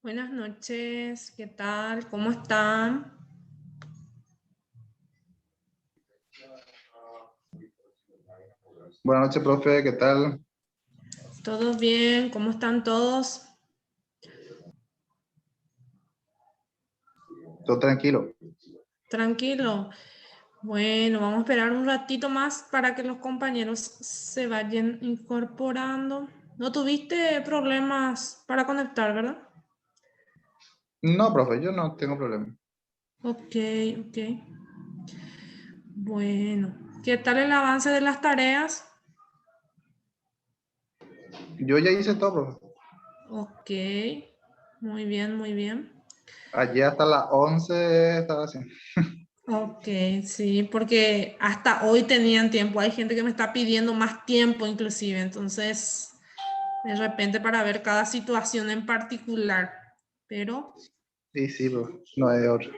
Buenas noches, ¿qué tal? ¿Cómo están? Buenas noches, profe, ¿qué tal? ¿Todo bien? ¿Cómo están todos? Todo tranquilo. Tranquilo. Bueno, vamos a esperar un ratito más para que los compañeros se vayan incorporando. No tuviste problemas para conectar, ¿verdad? No, profe, yo no tengo problema. Ok, ok. Bueno, ¿qué tal el avance de las tareas? Yo ya hice todo, profe. Ok, muy bien, muy bien. Ayer hasta las 11 estaba así. Ok, sí, porque hasta hoy tenían tiempo. Hay gente que me está pidiendo más tiempo inclusive, entonces de repente para ver cada situación en particular. Pero Sí, profe, no hay de otro.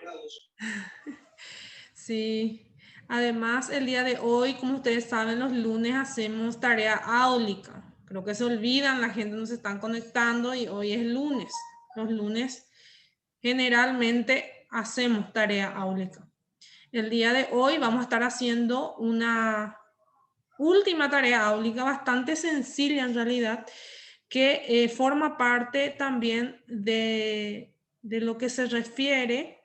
sí, además el día de hoy, como ustedes saben, los lunes hacemos tarea áulica. Creo que se olvidan, la gente no se están conectando y hoy es lunes. Los lunes generalmente hacemos tarea áulica. El día de hoy vamos a estar haciendo una última tarea áulica bastante sencilla en realidad, que forma parte también de lo que se refiere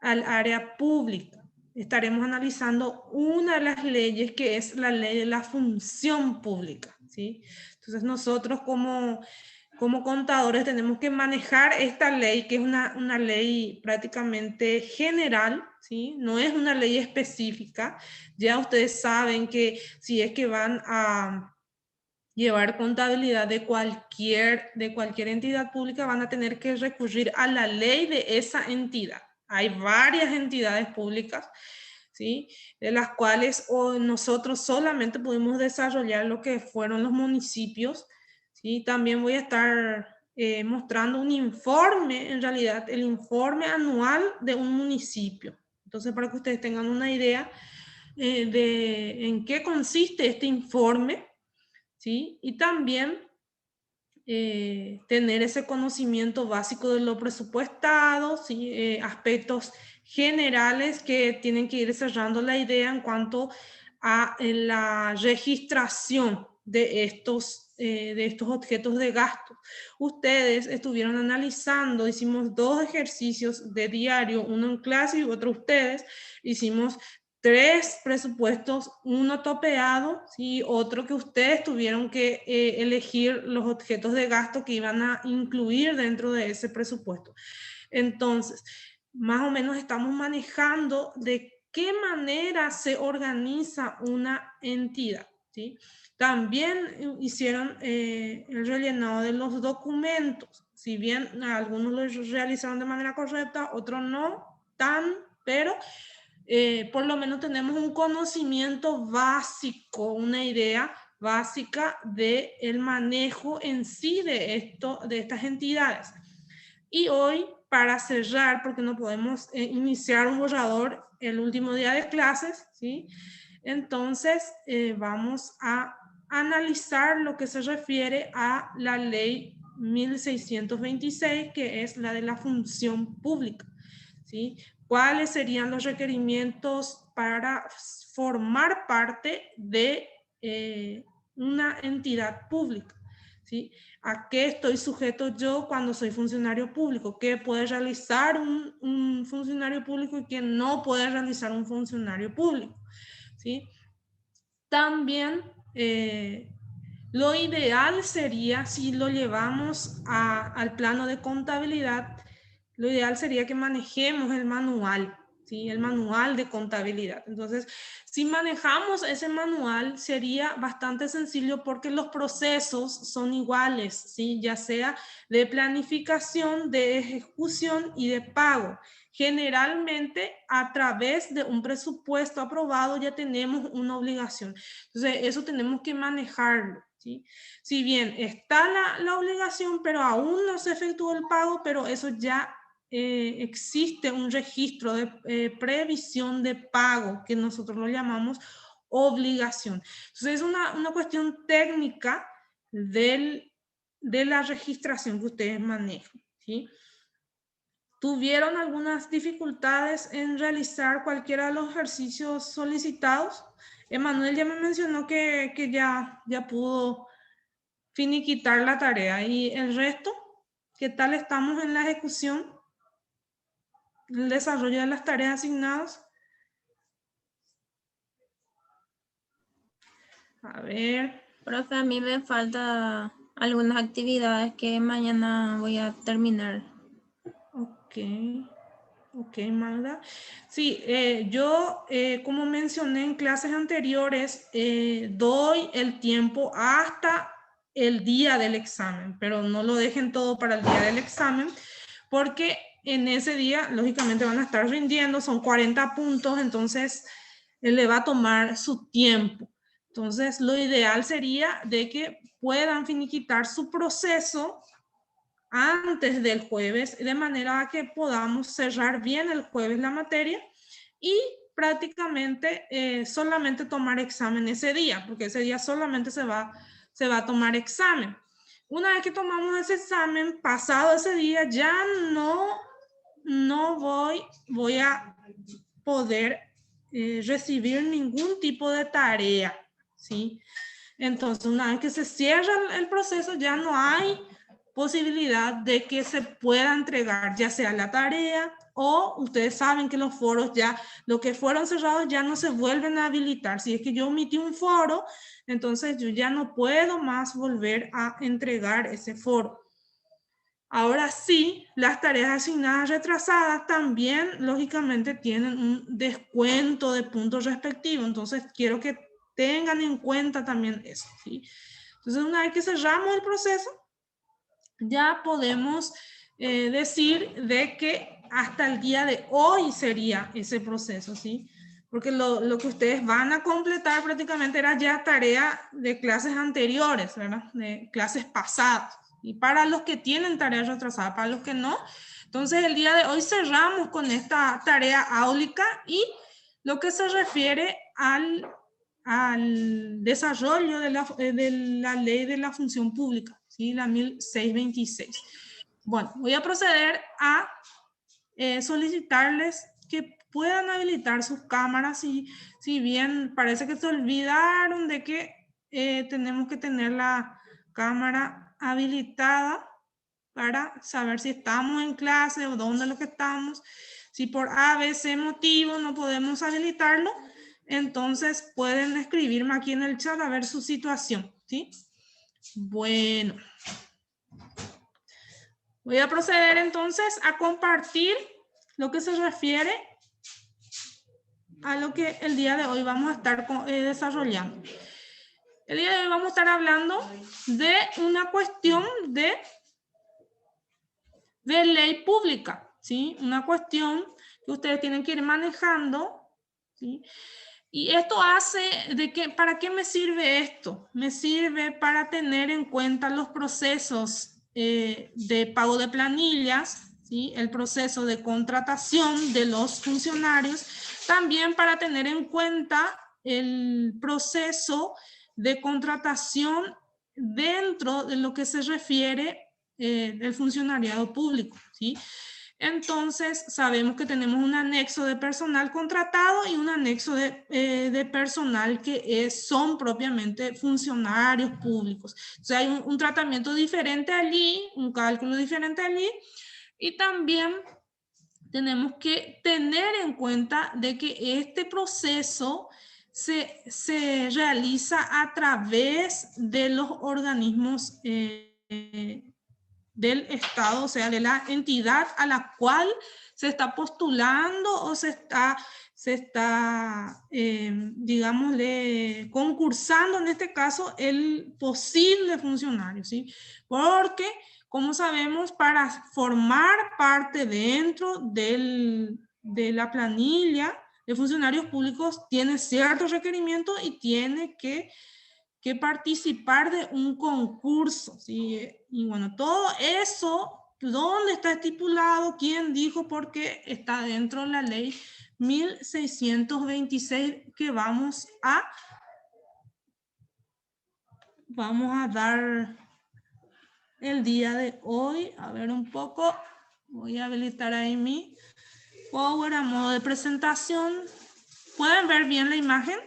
al área pública. Estaremos analizando una de las leyes que es la ley de la función pública, ¿sí? Entonces nosotros como contadores tenemos que manejar esta ley, que es una ley prácticamente general, ¿sí? No es una ley específica. Ya ustedes saben que si es que van a llevar contabilidad de cualquier entidad pública, van a tener que recurrir a la ley de esa entidad. Hay varias entidades públicas, ¿sí? De las cuales nosotros solamente pudimos desarrollar lo que fueron los municipios, ¿sí? También voy a estar mostrando un informe, en realidad, el informe anual de un municipio. Entonces, para que ustedes tengan una idea de en qué consiste este informe, ¿sí? Y también tener ese conocimiento básico de lo presupuestado, ¿sí? Aspectos generales que tienen que ir cerrando la idea en cuanto a la registración de estos objetos de gasto. Ustedes estuvieron analizando, hicimos dos ejercicios de diario, uno en clase y otro ustedes, hicimos tres presupuestos, uno topeado, ¿sí? Otro que ustedes tuvieron que elegir los objetos de gasto que iban a incluir dentro de ese presupuesto. Entonces, más o menos estamos manejando de qué manera se organiza una entidad, ¿sí? También hicieron el rellenado de los documentos. Si bien algunos lo realizaron de manera correcta, otros no tan, pero por lo menos tenemos un conocimiento básico, una idea básica del manejo en sí de estas entidades. Y hoy, para cerrar, porque no podemos iniciar un borrador el último día de clases, ¿sí? Entonces, vamos a analizar lo que se refiere a la ley 1626, que es la de la función pública, ¿sí? ¿Cuáles serían los requerimientos para formar parte de una entidad pública? ¿Sí? ¿A qué estoy sujeto yo cuando soy funcionario público? ¿Qué puede realizar un funcionario público y qué no puede realizar un funcionario público? ¿Sí? También lo ideal sería, si lo llevamos al plano de contabilidad, lo ideal sería que manejemos el manual, ¿sí? El manual de contabilidad. Entonces, si manejamos ese manual, sería bastante sencillo porque los procesos son iguales, ¿sí? Ya sea de planificación, de ejecución y de pago. Generalmente, a través de un presupuesto aprobado, ya tenemos una obligación. Entonces, eso tenemos que manejarlo, ¿sí? Si bien está la obligación, pero aún no se efectuó el pago, pero eso ya existe un registro de previsión de pago, que nosotros lo llamamos obligación. Entonces, es una cuestión técnica de la registración que ustedes manejan, ¿sí? ¿Tuvieron algunas dificultades en realizar cualquiera de los ejercicios solicitados? Emanuel ya me mencionó que ya pudo finiquitar la tarea. ¿Y el resto? ¿Qué tal estamos en la ejecución? ¿El desarrollo de las tareas asignadas? A ver. Profe, a mí me falta algunas actividades que mañana voy a terminar. Ok, Magda. Sí, yo, como mencioné en clases anteriores, doy el tiempo hasta el día del examen, pero no lo dejen todo para el día del examen, porque en ese día, lógicamente, van a estar rindiendo, son 40 puntos, entonces le va a tomar su tiempo. Entonces, lo ideal sería de que puedan finiquitar su proceso antes del jueves, de manera que podamos cerrar bien el jueves la materia y prácticamente solamente tomar examen ese día, porque ese día solamente se va a tomar examen. Una vez que tomamos ese examen, pasado ese día, ya no voy a poder recibir ningún tipo de tarea, ¿sí? Entonces, una vez que se cierra el proceso, ya no hay posibilidad de que se pueda entregar ya sea la tarea o ustedes saben que los foros ya, lo que fueron cerrados ya no se vuelven a habilitar. Si es que yo omití un foro, entonces yo ya no puedo más volver a entregar ese foro. Ahora sí, las tareas asignadas retrasadas también, lógicamente, tienen un descuento de puntos respectivos. Entonces, quiero que tengan en cuenta también eso, ¿sí? Entonces, una vez que cerramos el proceso, ya podemos decir de que hasta el día de hoy sería ese proceso, ¿sí? Porque lo que ustedes van a completar prácticamente era ya tarea de clases anteriores, ¿verdad? De clases pasadas. Y para los que tienen tareas retrasadas, para los que no, entonces el día de hoy cerramos con esta tarea áulica y lo que se refiere al desarrollo de la ley de la función pública, ¿sí? La 1626. Bueno, voy a proceder a solicitarles que puedan habilitar sus cámaras y si bien parece que se olvidaron de que tenemos que tener la cámara habilitada para saber si estamos en clase o dónde es lo que estamos. Si por A, B, C motivo no podemos habilitarlo, entonces pueden escribirme aquí en el chat a ver su situación, ¿sí? Bueno. Voy a proceder entonces a compartir lo que se refiere a lo que el día de hoy vamos a estar desarrollando. El día de hoy vamos a estar hablando de una cuestión de ley pública, ¿sí? Una cuestión que ustedes tienen que ir manejando, ¿sí? Y esto hace de que, ¿para qué me sirve esto? Me sirve para tener en cuenta los procesos de pago de planillas, ¿sí? El proceso de contratación de los funcionarios, también para tener en cuenta el proceso de contratación dentro de lo que se refiere del funcionariado público, ¿sí? Entonces, sabemos que tenemos un anexo de personal contratado y un anexo de personal que son propiamente funcionarios públicos. O sea, hay un tratamiento diferente allí, un cálculo diferente allí, y también tenemos que tener en cuenta de que este proceso se realiza a través de los organismos del Estado, o sea, de la entidad a la cual se está postulando o se está digámosle, concursando en este caso el posible funcionario, ¿sí? Porque, como sabemos, para formar parte dentro de la planilla de funcionarios públicos tiene ciertos requerimientos y tiene que participar de un concurso, ¿sí? Y bueno, todo eso, ¿dónde está estipulado? ¿Quién dijo? Porque está dentro de la ley 1626 que vamos a dar el día de hoy. A ver un poco. Voy a habilitar ahí mi Power a modo de presentación. ¿Pueden ver bien la imagen?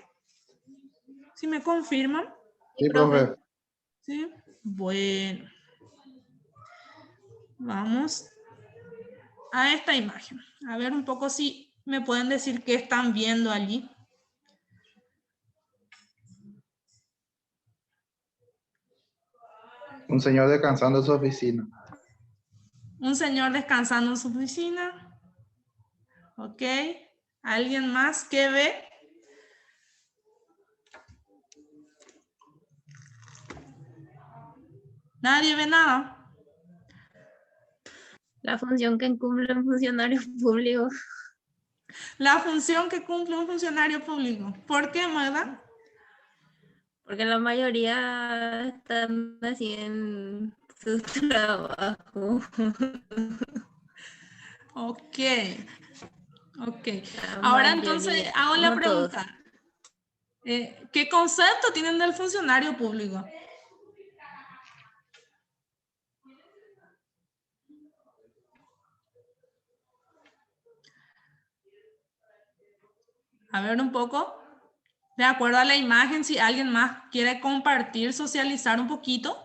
¿Sí me confirman? Sí, profe. Sí. Bueno. Vamos a esta imagen. A ver un poco si me pueden decir qué están viendo allí. Un señor descansando en su oficina. Un señor descansando en su oficina. Ok. ¿Alguien más que ve? Nadie ve nada. La función que cumple un funcionario público. La función que cumple un funcionario público. ¿Por qué, Magda? Porque la mayoría están así en su trabajo. Ok. Ok. La Ahora entonces mayoría, hago la no todos. pregunta. ¿Qué concepto tienen del funcionario público? A ver un poco. De acuerdo a la imagen, si alguien más quiere compartir, socializar un poquito,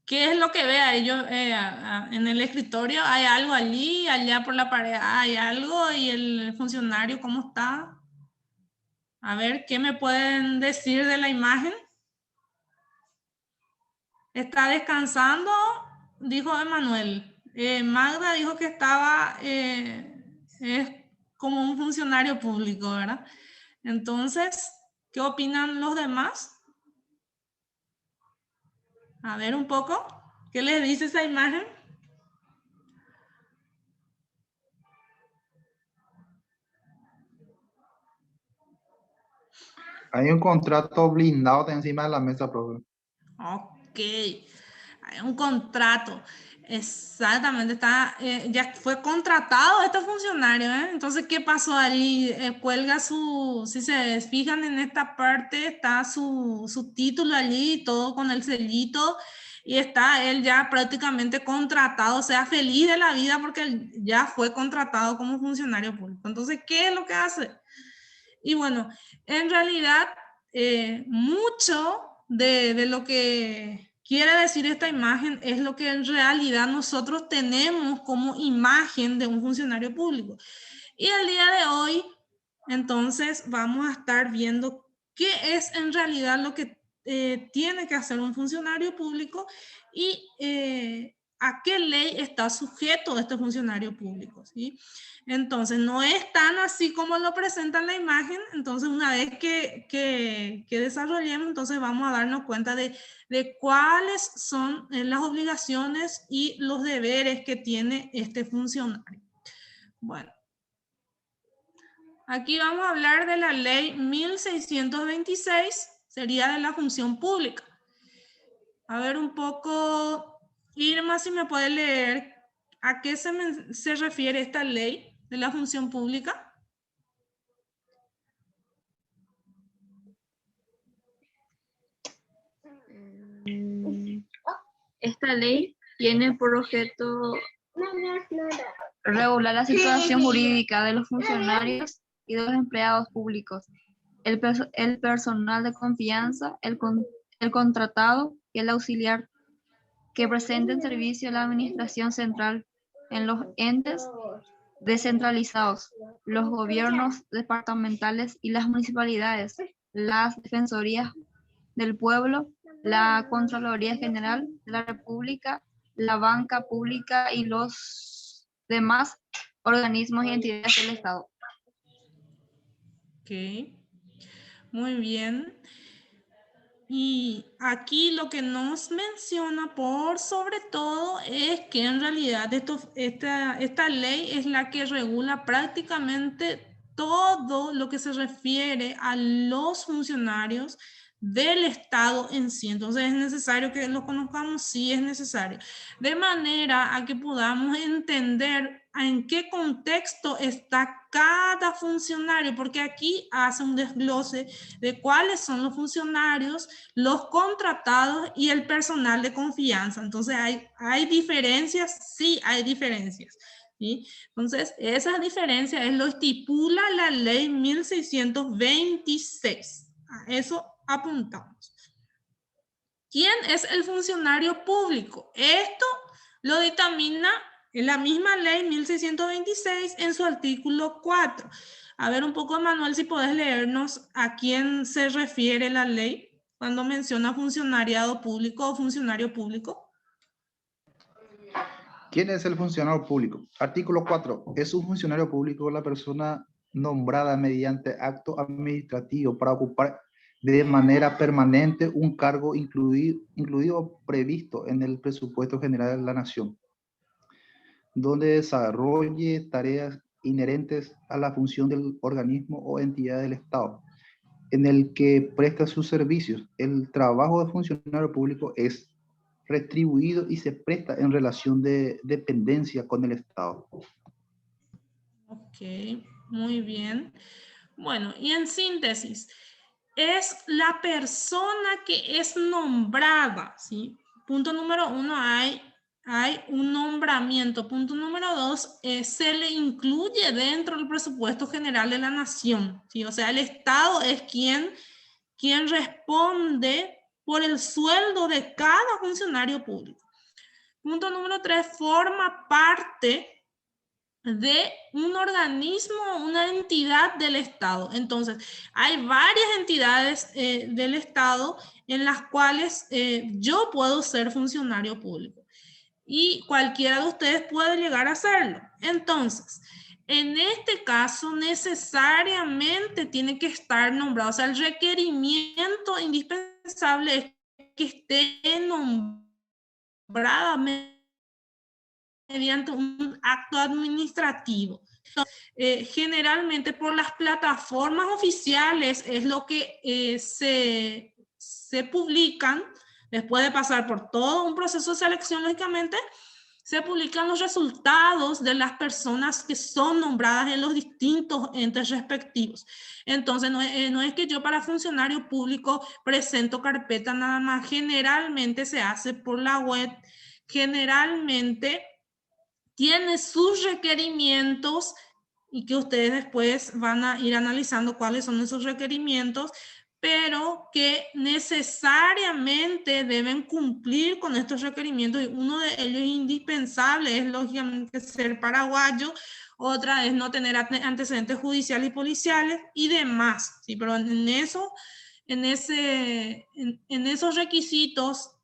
¿qué es lo que ve a ellos en el escritorio? ¿Hay algo allí? Allá por la pared hay algo y el funcionario, ¿cómo está? A ver, ¿qué me pueden decir de la imagen? ¿Está descansando? Dijo Emanuel. Magda dijo que estaba, es como un funcionario público, ¿verdad? Entonces, ¿qué opinan los demás? A ver un poco, ¿qué les dice esa imagen? Hay un contrato blindado encima de la mesa, profe. Ok, hay un contrato. Exactamente, está, ya fue contratado este funcionario, ¿eh? Entonces, ¿qué pasó allí? Cuelga su, si se fijan en esta parte, está su título allí, todo con el sellito, y está él ya prácticamente contratado, o sea, feliz de la vida porque él ya fue contratado como funcionario público. Entonces, ¿qué es lo que hace? Y bueno, en realidad, mucho de lo que quiere decir esta imagen es lo que en realidad nosotros tenemos como imagen de un funcionario público. Y el día de hoy, entonces, vamos a estar viendo qué es en realidad lo que tiene que hacer un funcionario público y a qué ley está sujeto este funcionario público, ¿sí? Entonces, no es tan así como lo presenta en la imagen. Entonces, una vez que desarrollemos, entonces vamos a darnos cuenta de cuáles son las obligaciones y los deberes que tiene este funcionario. Bueno, aquí vamos a hablar de la ley 1626, sería de la función pública. A ver un poco, Irma, si me puede leer a qué se refiere esta ley de la función pública. Esta ley tiene por objeto regular la situación jurídica de los funcionarios y de los empleados públicos, el personal de confianza, el contratado y el auxiliar que presten servicio a la administración central en los entes descentralizados, los gobiernos departamentales y las municipalidades, las defensorías del pueblo, la Contraloría General de la República, la banca pública y los demás organismos y entidades del Estado. Ok, muy bien. Y aquí lo que nos menciona por sobre todo es que en realidad esta ley es la que regula prácticamente todo lo que se refiere a los funcionarios del Estado en sí. Entonces es necesario que lo conozcamos, sí es necesario, de manera a que podamos entender en qué contexto está cada funcionario, porque aquí hace un desglose de cuáles son los funcionarios, los contratados y el personal de confianza. Entonces, ¿hay diferencias? Sí, hay diferencias. ¿Sí? Entonces, esas diferencias lo estipula la ley 1626. A eso apuntamos. ¿Quién es el funcionario público? Esto lo dictamina en la misma ley 1626 en su artículo 4. A ver un poco, Manuel, si podés leernos a quién se refiere la ley cuando menciona funcionariado público o funcionario público. ¿Quién es el funcionario público? Artículo 4. Es un funcionario público la persona nombrada mediante acto administrativo para ocupar de manera permanente un cargo incluido previsto en el presupuesto general de la Nación, donde desarrolle tareas inherentes a la función del organismo o entidad del Estado, en el que presta sus servicios. El trabajo de funcionario público es retribuido y se presta en relación de dependencia con el Estado. Ok, muy bien. Bueno, y en síntesis, es la persona que es nombrada, ¿sí? Punto número 1, hay un nombramiento. Punto número 2, se le incluye dentro del presupuesto general de la nación, ¿sí? O sea, el Estado es quien responde por el sueldo de cada funcionario público. Punto número 3, forma parte de un organismo, una entidad del Estado. Entonces, hay varias entidades del Estado en las cuales yo puedo ser funcionario público y cualquiera de ustedes puede llegar a serlo. Entonces, en este caso, necesariamente tiene que estar nombrado. O sea, el requerimiento indispensable es que esté nombrada mediante un acto administrativo. Entonces, generalmente por las plataformas oficiales es lo que se publican, después de pasar por todo un proceso de selección, lógicamente, se publican los resultados de las personas que son nombradas en los distintos entes respectivos. Entonces, no es que yo para funcionario público presento carpeta nada más. Generalmente se hace por la web. Generalmente tiene sus requerimientos y que ustedes después van a ir analizando cuáles son esos requerimientos, pero que necesariamente deben cumplir con estos requerimientos, y uno de ellos indispensable es lógicamente ser paraguayo, otra es no tener antecedentes judiciales y policiales y demás, ¿sí? Pero en esos requisitos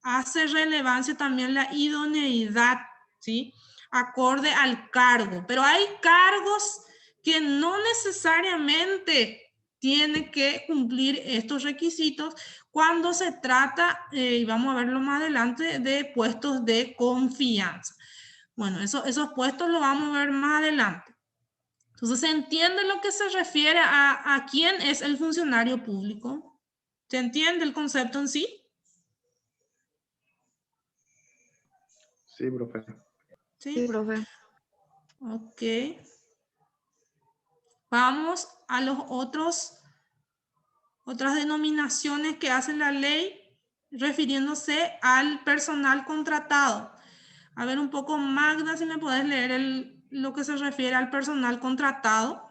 hace relevancia también la idoneidad, ¿sí? Acorde al cargo, pero hay cargos que no necesariamente tienen que cumplir estos requisitos cuando se trata, y vamos a verlo más adelante, de puestos de confianza. Bueno, esos puestos lo vamos a ver más adelante. Entonces, ¿se entiende lo que se refiere a quién es el funcionario público? ¿Se entiende el concepto en sí? Sí, profe. Sí, profe. Ok. Vamos a los otras denominaciones que hace la ley refiriéndose al personal contratado. A ver un poco, Magda, si me puedes leer lo que se refiere al personal contratado.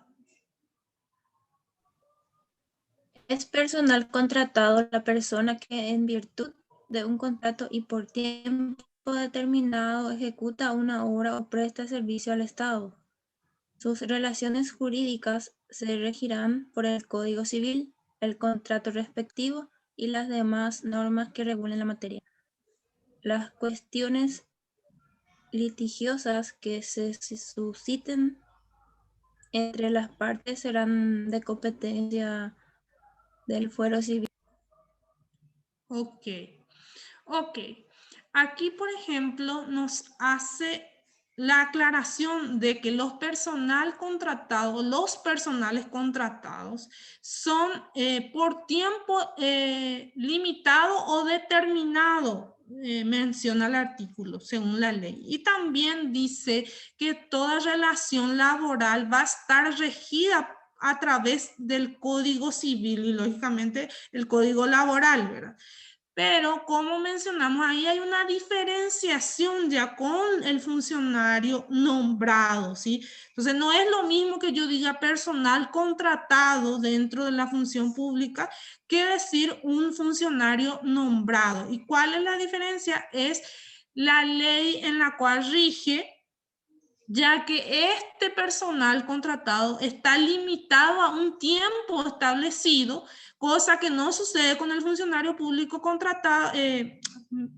Es personal contratado la persona que en virtud de un contrato y por tiempo determinado ejecuta una obra o presta servicio al Estado. Sus relaciones jurídicas se regirán por el Código Civil, el contrato respectivo y las demás normas que regulen la materia. Las cuestiones litigiosas que se susciten entre las partes serán de competencia del fuero civil. Ok. Aquí, por ejemplo, nos hace la aclaración de que los personales contratados son por tiempo limitado o determinado. menciona el artículo, según la ley. Y también dice que toda relación laboral va a estar regida a través del Código Civil y, lógicamente, el Código Laboral, ¿verdad? Pero, como mencionamos, ahí hay una diferenciación ya con el funcionario nombrado, ¿sí? Entonces, no es lo mismo que yo diga personal contratado dentro de la función pública que decir un funcionario nombrado. ¿Y cuál es la diferencia? Es la ley en la cual rige, ya que este personal contratado está limitado a un tiempo establecido, cosa que no sucede con el funcionario público contratado,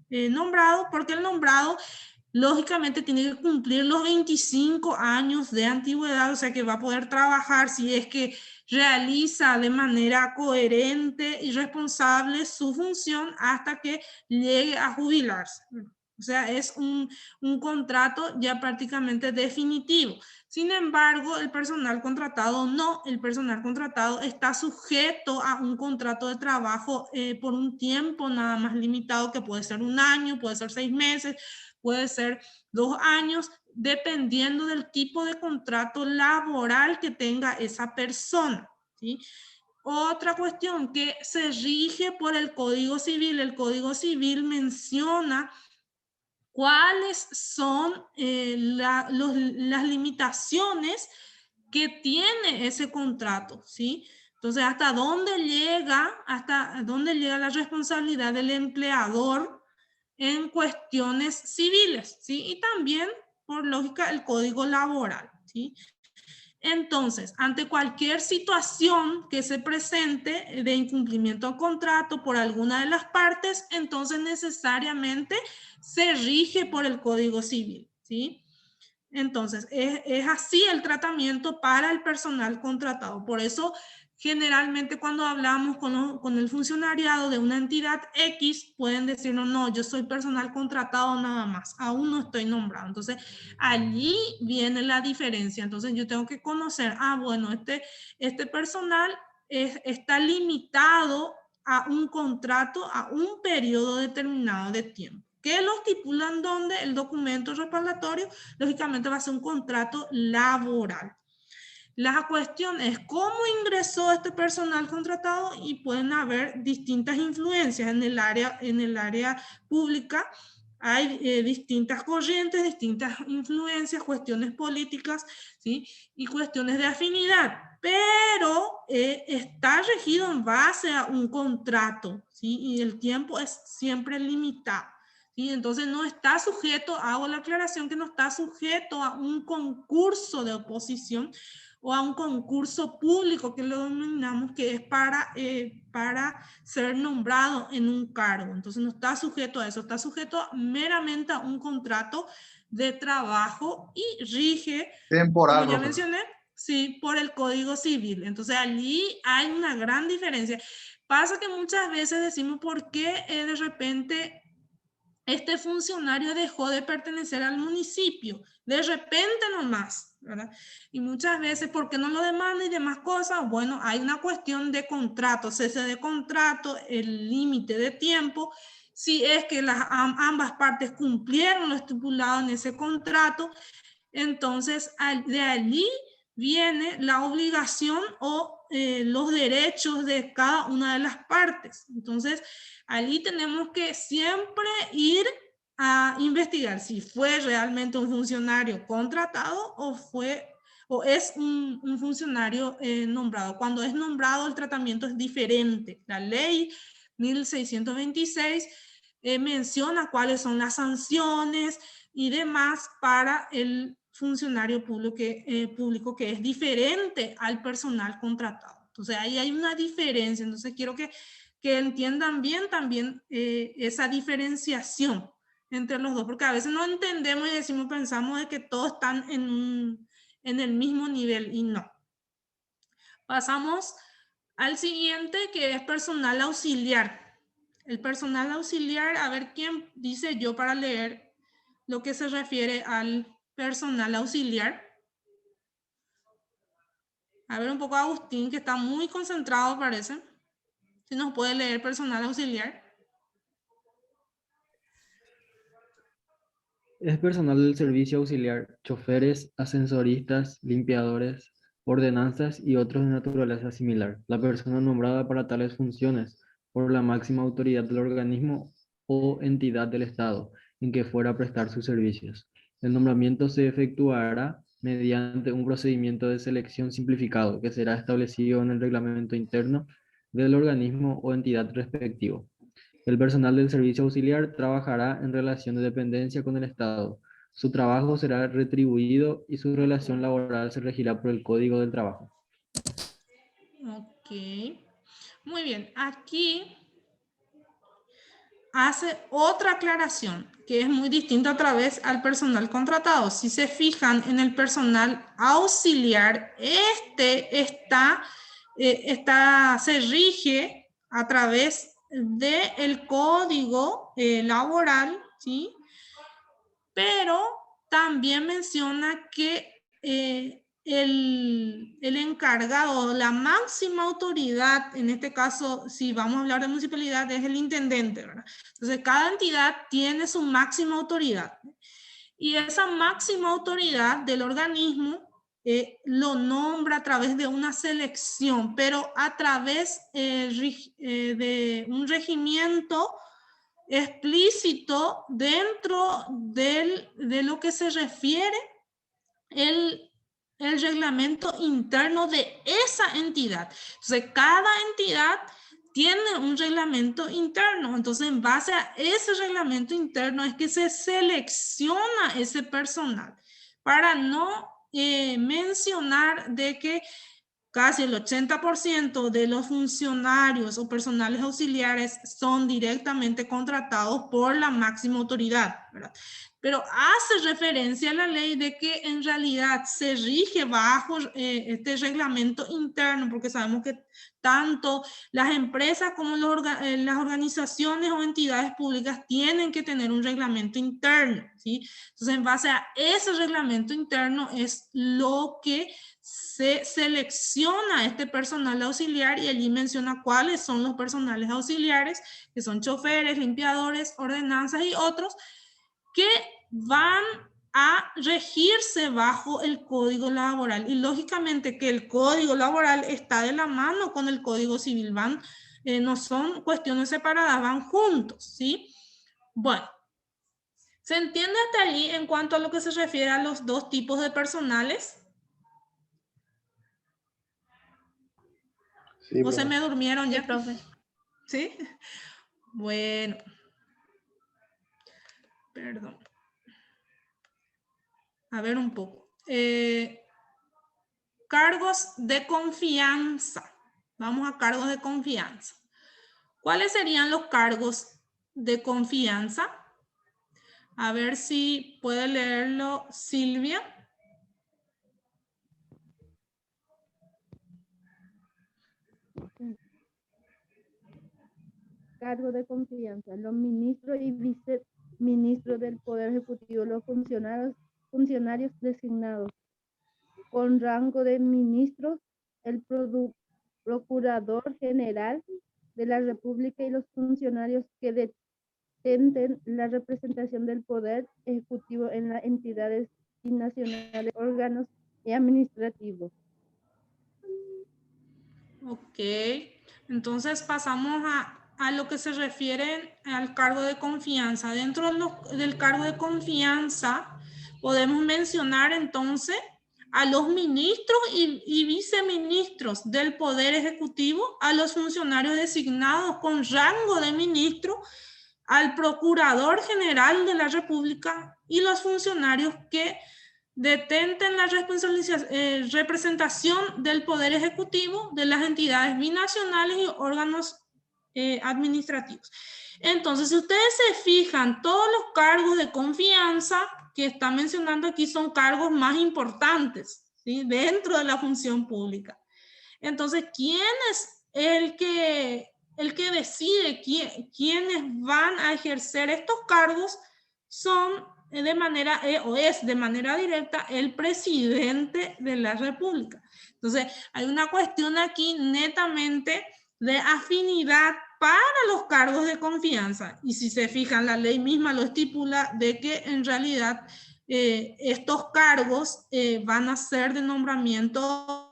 nombrado, porque el nombrado lógicamente tiene que cumplir los 25 años de antigüedad, o sea que va a poder trabajar si es que realiza de manera coherente y responsable su función hasta que llegue a jubilarse. O sea, es un contrato ya prácticamente definitivo. Sin embargo, el personal contratado no, el personal contratado está sujeto a un contrato de trabajo por un tiempo nada más limitado, que puede ser 1 año, puede ser 6 meses, puede ser 2 años, dependiendo del tipo de contrato laboral que tenga esa persona, ¿sí? Otra cuestión que se rige por el Código Civil. El Código Civil menciona cuáles son las limitaciones que tiene ese contrato, ¿sí? Entonces, hasta dónde llega la responsabilidad del empleador en cuestiones civiles, ¿sí? Y también, por lógica, el Código Laboral, ¿sí? Entonces, ante cualquier situación que se presente de incumplimiento de contrato por alguna de las partes, entonces necesariamente se rige por el Código Civil, ¿sí? Entonces, es así el tratamiento para el personal contratado. Por eso, generalmente cuando hablamos con el funcionariado de una entidad X, pueden decirnos, no, yo soy personal contratado nada más, aún no estoy nombrado. Entonces, allí viene la diferencia. Entonces, yo tengo que conocer, bueno, este personal está limitado a un contrato, a un periodo determinado de tiempo. ¿Qué lo estipulan donde el documento respaldatorio? Lógicamente va a ser un contrato laboral. La cuestión es cómo ingresó este personal contratado, y pueden haber distintas influencias en el área pública. Hay distintas corrientes, distintas influencias, cuestiones políticas, ¿sí? Y cuestiones de afinidad, pero está regido en base a un contrato, ¿sí? Y el tiempo es siempre limitado. ¿Sí? Entonces no está sujeto, hago la aclaración, que no está sujeto a un concurso de oposición o a un concurso público, que lo denominamos, que es para ser nombrado en un cargo. Entonces no está sujeto a eso, está sujeto meramente a un contrato de trabajo y rige, Temporal, como ya profesor. mencioné, sí, por el Código Civil. Entonces allí hay una gran diferencia. Pasa que muchas veces decimos, ¿por qué de repente este funcionario dejó de pertenecer al municipio? De repente nomás, ¿verdad? Y muchas veces, ¿por qué no lo demanda y demás cosas? Bueno, hay una cuestión de contrato, cese de contrato, el límite de tiempo. Si es que ambas partes cumplieron lo estipulado en ese contrato, entonces de allí viene la obligación o los derechos de cada una de las partes. Entonces, allí tenemos que siempre ir a investigar si fue realmente un funcionario contratado o es un funcionario nombrado. Cuando es nombrado, el tratamiento es diferente. La ley 1626 menciona cuáles son las sanciones y demás para el funcionario público que es diferente al personal contratado. Entonces ahí hay una diferencia. Entonces quiero que entiendan bien también esa diferenciación entre los dos, porque a veces no entendemos y pensamos de que todos están en el mismo nivel, y no. Pasamos al siguiente, que es personal auxiliar. El personal auxiliar, a ver quién dice yo para leer lo que se refiere al personal auxiliar. A ver un poco a Agustín, que está muy concentrado, parece. Si nos puede leer personal auxiliar. Es personal del servicio auxiliar, choferes, ascensoristas, limpiadores, ordenanzas y otros de naturaleza similar. La persona nombrada para tales funciones por la máxima autoridad del organismo o entidad del Estado en que fuera a prestar sus servicios. El nombramiento se efectuará mediante un procedimiento de selección simplificado que será establecido en el reglamento interno del organismo o entidad respectivo. El personal del servicio auxiliar trabajará en relación de dependencia con el Estado. Su trabajo será retribuido y su relación laboral se regirá por el Código del Trabajo. Ok. Muy bien. Aquí hace otra aclaración que es muy distinta otra vez al personal contratado. Si se fijan en el personal auxiliar, se rige a través del código laboral, ¿sí? Pero también menciona que el encargado, la máxima autoridad, en este caso, si vamos a hablar de municipalidad, es el intendente, ¿verdad? Entonces, cada entidad tiene su máxima autoridad. Y esa máxima autoridad del organismo lo nombra a través de una selección, pero a través de un regimiento explícito dentro de lo que se refiere el reglamento interno de esa entidad. Entonces, cada entidad tiene un reglamento interno. Entonces, en base a ese reglamento interno es que se selecciona ese personal para no mencionar de que casi el 80% de los funcionarios o personales auxiliares son directamente contratados por la máxima autoridad, ¿verdad? Pero hace referencia a la ley de que en realidad se rige bajo este reglamento interno, porque sabemos que tanto las empresas como las organizaciones o entidades públicas tienen que tener un reglamento interno, ¿sí? Entonces, en base a ese reglamento interno es lo que se selecciona este personal auxiliar y allí menciona cuáles son los personales auxiliares, que son choferes, limpiadores, ordenanzas y otros, que van a regirse bajo el código laboral. Y lógicamente que el código laboral está de la mano con el código civil, no son cuestiones separadas, van juntos, ¿sí? Bueno, ¿se entiende hasta allí en cuanto a lo que se refiere a los dos tipos de personales? Sí, ¿O se me durmieron ya? Sí, profe. ¿Sí? Bueno. Perdón. A ver un poco. Cargos de confianza. Vamos a cargos de confianza. ¿Cuáles serían los cargos de confianza? A ver si puede leerlo Silvia. Cargo de confianza, los ministros y viceministros del Poder Ejecutivo, los funcionarios designados con rango de ministros, el Procurador General de la República y los funcionarios que detenten la representación del Poder Ejecutivo en las entidades nacionales, órganos y administrativos. Ok, entonces pasamos a lo que se refiere al cargo de confianza. Dentro del cargo de confianza podemos mencionar entonces a los ministros y viceministros del Poder Ejecutivo, a los funcionarios designados con rango de ministro, al Procurador General de la República y los funcionarios que detenten la representación del Poder Ejecutivo de las entidades binacionales y órganos administrativos. Entonces, si ustedes se fijan, todos los cargos de confianza que está mencionando aquí son cargos más importantes, ¿sí? Dentro de la función pública. Entonces, ¿quién es el que decide quiénes van a ejercer estos cargos? Son de manera, o es de manera directa, el presidente de la República. Entonces, hay una cuestión aquí netamente de afinidad para los cargos de confianza. Y si se fijan, la ley misma lo estipula de que en realidad estos cargos van a ser de nombramiento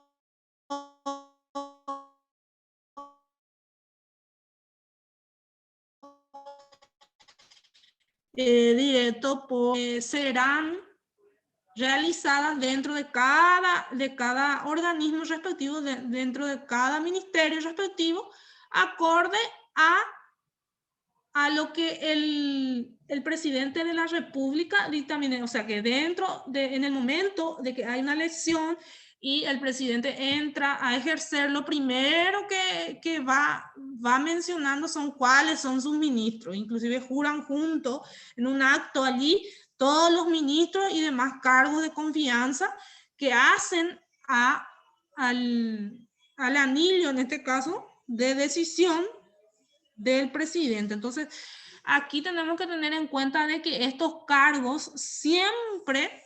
directo, serán realizadas dentro de cada organismo respectivo, dentro de cada ministerio respectivo, acorde a lo que el presidente de la República dictamine. O sea que en el momento de que hay una elección y el presidente entra a ejercer, lo primero que va mencionando son cuáles son sus ministros. Inclusive juran juntos en un acto allí todos los ministros y demás cargos de confianza que hacen al anillo, en este caso, de decisión del presidente. Entonces, aquí tenemos que tener en cuenta de que estos cargos siempre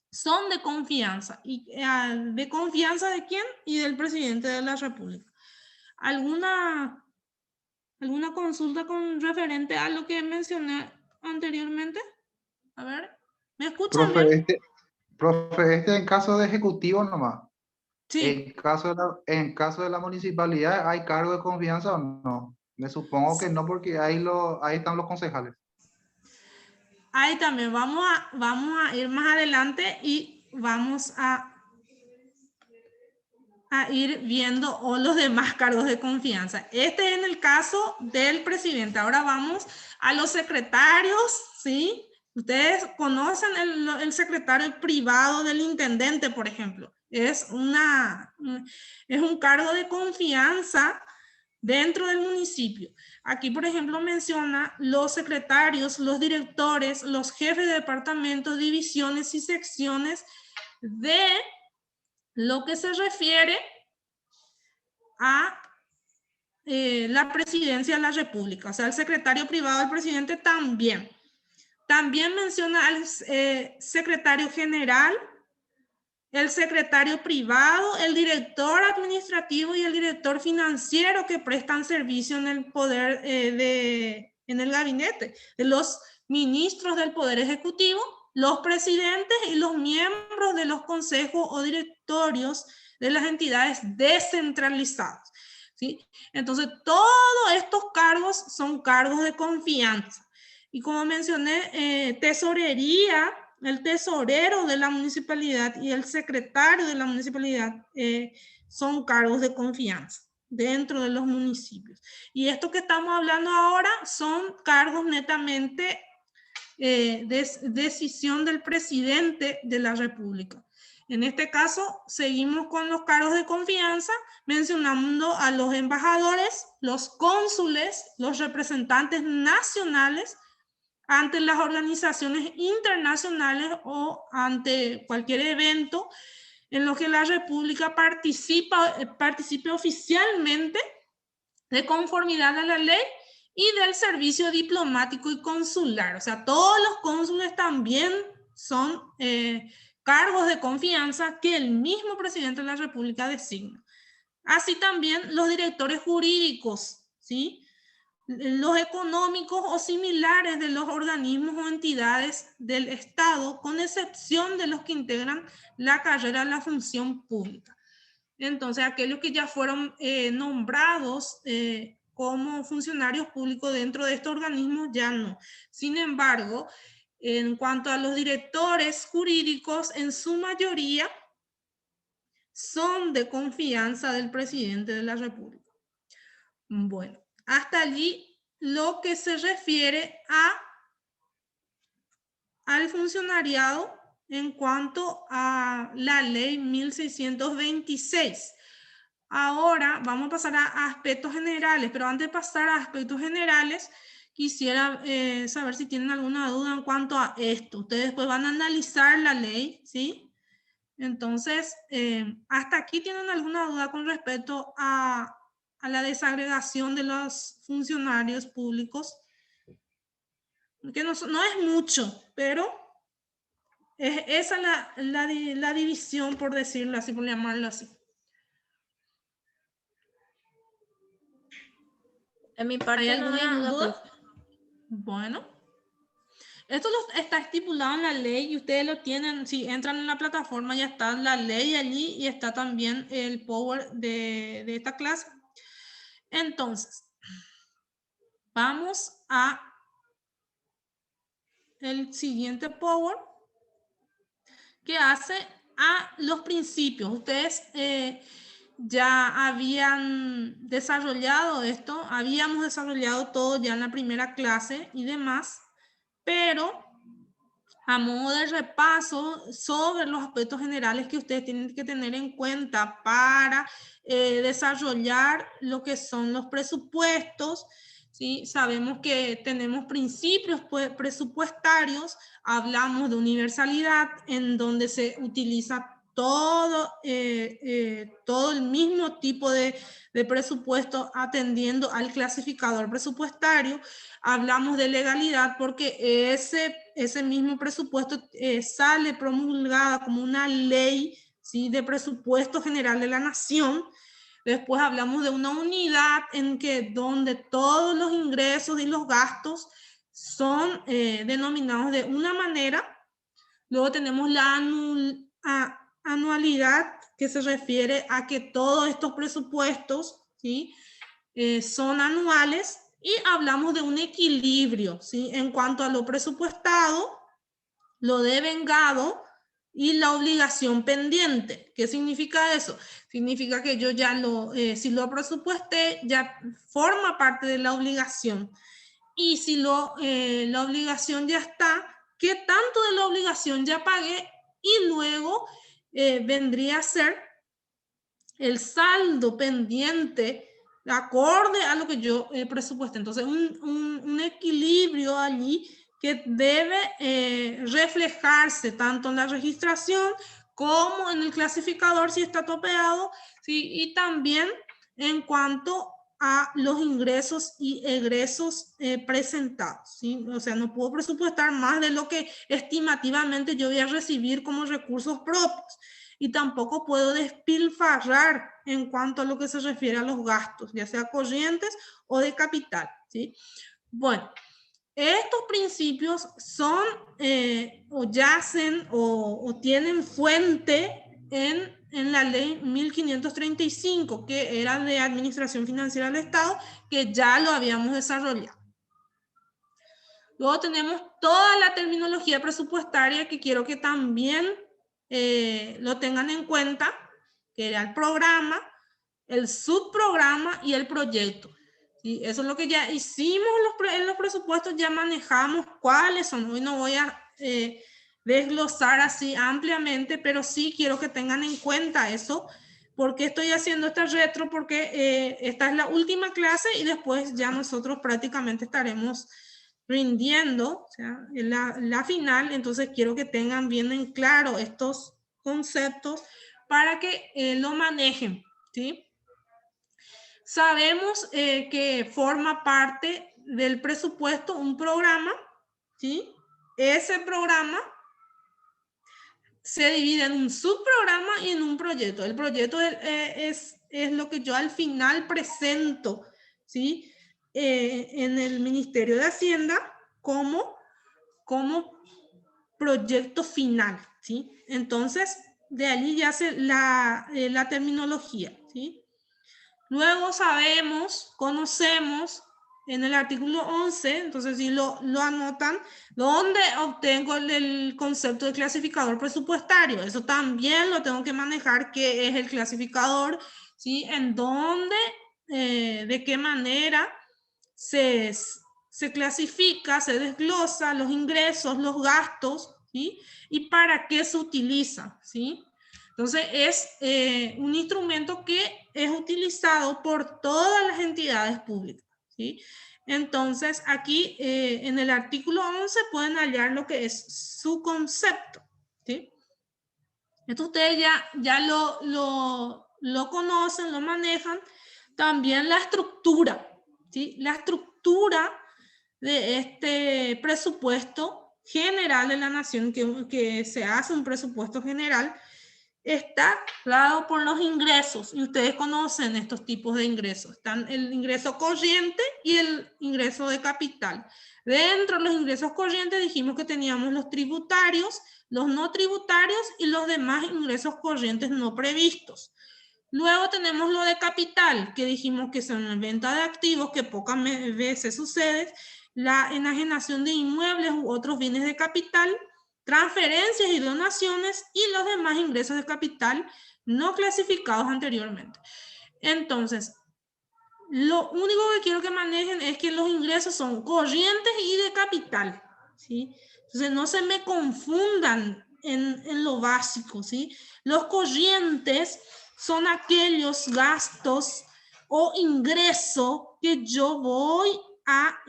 son de confianza. ¿Y de confianza de quién? Y del presidente de la República. ¿Alguna consulta con referente a lo que mencioné anteriormente? A ver, ¿me escuchan bien? Profe, en caso de ejecutivo nomás. Sí. En caso de la municipalidad, ¿hay cargo de confianza o no? Me supongo que no, porque ahí están los concejales. Ahí también vamos a ir más adelante y vamos a ir viendo los demás cargos de confianza. Este es en el caso del presidente. Ahora vamos a los secretarios, ¿sí? Ustedes conocen el secretario privado del intendente, por ejemplo. Es un cargo de confianza dentro del municipio. Aquí, por ejemplo, menciona los secretarios, los directores, los jefes de departamentos, divisiones y secciones de lo que se refiere a la presidencia de la República. O sea, el secretario privado del presidente también. También menciona al secretario general, el secretario privado, el director administrativo y el director financiero que prestan servicio en el poder, en el gabinete, de los ministros del Poder Ejecutivo, los presidentes y los miembros de los consejos o directorios de las entidades descentralizadas, ¿sí? Entonces, todos estos cargos son cargos de confianza. Y como mencioné, tesorería, el tesorero de la municipalidad y el secretario de la municipalidad son cargos de confianza dentro de los municipios. Y esto que estamos hablando ahora son cargos netamente de decisión del presidente de la República. En este caso, seguimos con los cargos de confianza, mencionando a los embajadores, los cónsules, los representantes nacionales, ante las organizaciones internacionales o ante cualquier evento en lo que la República participe oficialmente de conformidad a la ley y del servicio diplomático y consular. O sea, todos los cónsules también son cargos de confianza que el mismo presidente de la República designa. Así también los directores jurídicos, ¿sí? Los económicos o similares de los organismos o entidades del Estado, con excepción de los que integran la carrera de la función pública. Entonces, aquellos que ya fueron nombrados como funcionarios públicos dentro de estos organismos ya no. Sin embargo, en cuanto a los directores jurídicos, en su mayoría son de confianza del presidente de la República. Bueno, hasta allí lo que se refiere al funcionariado en cuanto a la ley 1626. Ahora vamos a pasar a aspectos generales, pero antes de pasar a aspectos generales, quisiera saber si tienen alguna duda en cuanto a esto. Ustedes pues van a analizar la ley, ¿sí? Entonces, ¿hasta aquí tienen alguna duda con respecto a la desagregación de los funcionarios públicos? Que no es mucho, pero esa es la división, por decirlo así, por llamarlo así. De mi ¿Hay parte no hay alguna duda, duda? Bueno, esto está estipulado en la ley y ustedes lo tienen, si entran en la plataforma ya está la ley allí y está también el power de esta clase. Entonces, vamos a el siguiente power que hace a los principios. Ustedes ya habían desarrollado esto, habíamos desarrollado todo ya en la primera clase y demás, pero a modo de repaso sobre los aspectos generales que ustedes tienen que tener en cuenta para desarrollar lo que son los presupuestos. ¿Sí? Sabemos que tenemos principios presupuestarios, hablamos de universalidad, en donde se utiliza todo el mismo tipo de presupuesto atendiendo al clasificador presupuestario. Hablamos de legalidad porque ese mismo presupuesto sale promulgada como una ley, ¿sí? De presupuesto general de la nación. Después hablamos de una unidad en que donde todos los ingresos y los gastos son denominados de una manera. Luego tenemos la anualidad, que se refiere a que todos estos presupuestos, ¿sí? Son anuales, y hablamos de un equilibrio, ¿sí? En cuanto a lo presupuestado, lo devengado y la obligación pendiente. ¿Qué significa eso? Significa que yo ya si lo presupuesté, ya forma parte de la obligación. Y si la obligación ya está, ¿qué tanto de la obligación ya pagué? Y luego vendría a ser el saldo pendiente acorde a lo que yo presupuesté. Entonces, un equilibrio allí que debe reflejarse tanto en la registración como en el clasificador si está topeado, ¿sí? Y también en cuanto a los ingresos y egresos presentados, ¿sí? O sea, no puedo presupuestar más de lo que estimativamente yo voy a recibir como recursos propios. Y tampoco puedo despilfarrar en cuanto a lo que se refiere a los gastos, ya sea corrientes o de capital, ¿sí? Bueno, estos principios son o yacen o tienen fuente en la ley 1535, que era de Administración Financiera del Estado, que ya lo habíamos desarrollado. Luego tenemos toda la terminología presupuestaria que quiero que también lo tengan en cuenta, que era el programa, el subprograma y el proyecto. ¿Sí? Eso es lo que ya hicimos en los presupuestos, ya manejamos cuáles son. Hoy no voy a desglosar así ampliamente, pero sí quiero que tengan en cuenta eso. ¿Por qué estoy haciendo esta retro? Porque esta es la última clase y después ya nosotros prácticamente estaremos rindiendo, o sea, la final. Entonces quiero que tengan bien en claro estos conceptos para que lo manejen, ¿sí? Sabemos que forma parte del presupuesto un programa, ¿sí? Ese programa se divide en un subprograma y en un proyecto. El proyecto es lo que yo al final presento, ¿sí? En el Ministerio de Hacienda como proyecto final, ¿sí? Entonces, de allí ya se la terminología, ¿sí? Luego conocemos en el artículo 11, entonces si lo anotan, ¿dónde obtengo el concepto de clasificador presupuestario? Eso también lo tengo que manejar, qué es el clasificador, ¿sí? En dónde, de qué manera se clasifica, se desglosa los ingresos, los gastos, ¿sí? Y para qué se utiliza, ¿sí? Entonces, es un instrumento que es utilizado por todas las entidades públicas, ¿sí? Entonces, aquí en el artículo 11 pueden hallar lo que es su concepto, ¿sí? Esto ustedes ya lo conocen, lo manejan. También la estructura, ¿sí? La estructura de este presupuesto general de la nación, que se hace un presupuesto general, está dado por los ingresos, y ustedes conocen estos tipos de ingresos. Están el ingreso corriente y el ingreso de capital. Dentro de los ingresos corrientes dijimos que teníamos los tributarios, los no tributarios y los demás ingresos corrientes no previstos. Luego tenemos lo de capital, que dijimos que son la venta de activos, que pocas veces sucede, la enajenación de inmuebles u otros bienes de capital, transferencias y donaciones y los demás ingresos de capital no clasificados anteriormente. Entonces, lo único que quiero que manejen es que los ingresos son corrientes y de capital, ¿sí? Entonces, no se me confundan en lo básico, ¿sí? Los corrientes son aquellos gastos o ingresos que yo voy a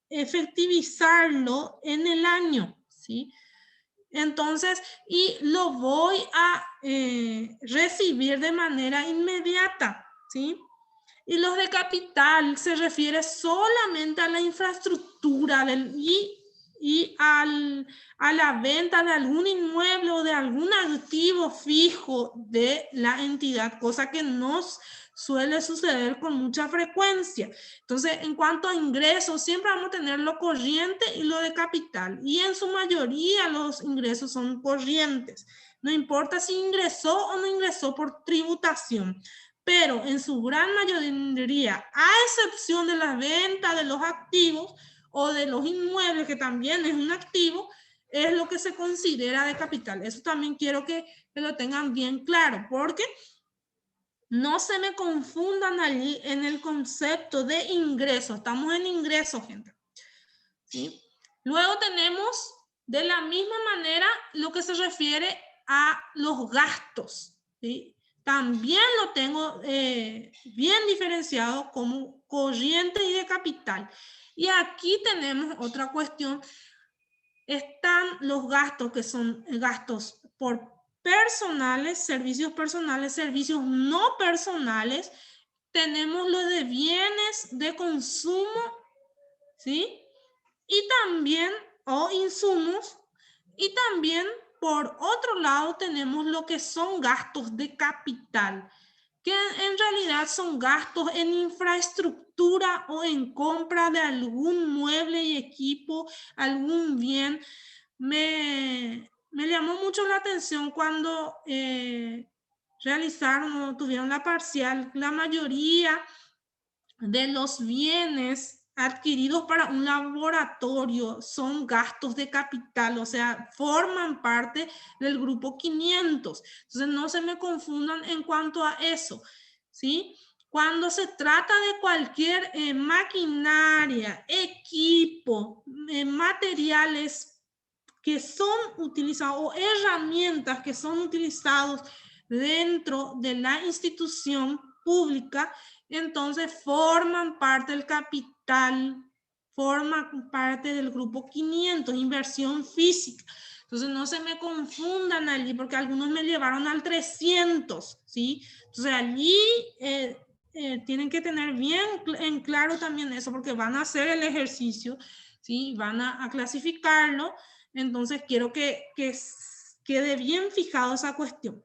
efectivizarlo en el año, ¿sí? Entonces, y lo voy a recibir de manera inmediata, ¿sí? Y los de capital se refiere solamente a la infraestructura y a la venta de algún inmueble o de algún activo fijo de la entidad, cosa que nos suele suceder con mucha frecuencia. Entonces, en cuanto a ingresos, siempre vamos a tener lo corriente y lo de capital. Y en su mayoría los ingresos son corrientes. No importa si ingresó o no ingresó por tributación. Pero en su gran mayoría, a excepción de la venta de los activos o de los inmuebles, que también es un activo, es lo que se considera de capital. Eso también quiero que lo tengan bien claro, porque no se me confundan allí en el concepto de ingreso. Estamos en ingreso, gente. ¿Sí? Luego tenemos de la misma manera lo que se refiere a los gastos, ¿sí? También lo tengo bien diferenciado como corriente y de capital. Y aquí tenemos otra cuestión. Están los gastos que son gastos por personales, servicios no personales. Tenemos los de bienes de consumo, ¿sí? Y también, o insumos, y también por otro lado tenemos lo que son gastos de capital, que en realidad son gastos en infraestructura o en compra de algún mueble y equipo, algún bien. Me llamó mucho la atención cuando realizaron o tuvieron la parcial, la mayoría de los bienes adquiridos para un laboratorio son gastos de capital, o sea, forman parte del grupo 500. Entonces, no se me confundan en cuanto a eso, ¿sí? Cuando se trata de cualquier maquinaria, equipo, materiales que son utilizados o herramientas que son utilizados dentro de la institución pública, entonces forman parte del capital, forman parte del grupo 500, inversión física. Entonces no se me confundan allí porque algunos me llevaron al 300, ¿sí? Entonces allí tienen que tener bien en claro también eso porque van a hacer el ejercicio, ¿sí? Van a clasificarlo. Entonces quiero que quede bien fijado esa cuestión.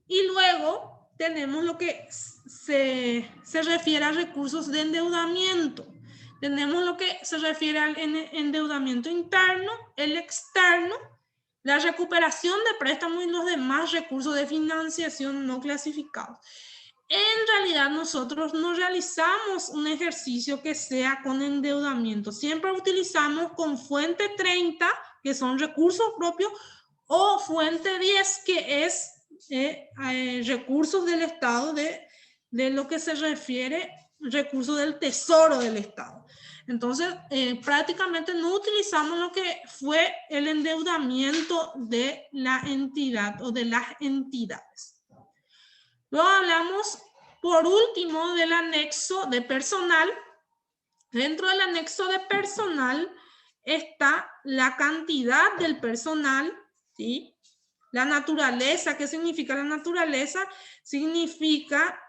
Y luego tenemos lo que se refiere a recursos de endeudamiento. Tenemos lo que se refiere al endeudamiento interno, el externo, la recuperación de préstamos y los demás recursos de financiación no clasificados. En realidad nosotros no realizamos un ejercicio que sea con endeudamiento. Siempre utilizamos con fuente 30, que son recursos propios, o fuente 10, que es recursos del Estado, de lo que se refiere recursos del Tesoro del Estado. Entonces, prácticamente no utilizamos lo que fue el endeudamiento de la entidad o de las entidades. Luego hablamos, por último, del anexo de personal. Dentro del anexo de personal está la cantidad del personal, ¿sí? La naturaleza. ¿Qué significa la naturaleza? Significa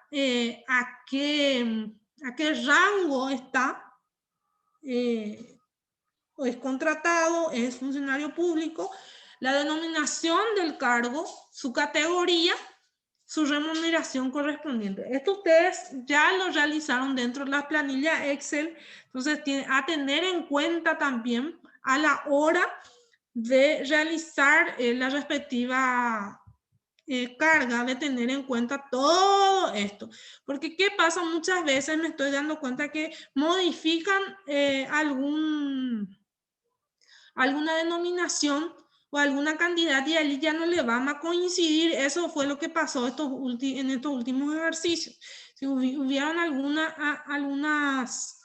a qué rango está, o es contratado, es funcionario público. la denominación del cargo, su categoría, su remuneración correspondiente. Esto ustedes ya lo realizaron dentro de la planilla Excel, entonces a tener en cuenta también a la hora de realizar la respectiva carga, de tener en cuenta todo esto. Porque ¿qué pasa? Muchas veces me estoy dando cuenta que modifican alguna denominación o alguna cantidad y allí ya no le va a coincidir. Eso fue lo que pasó en estos últimos ejercicios. Si hubieron algunas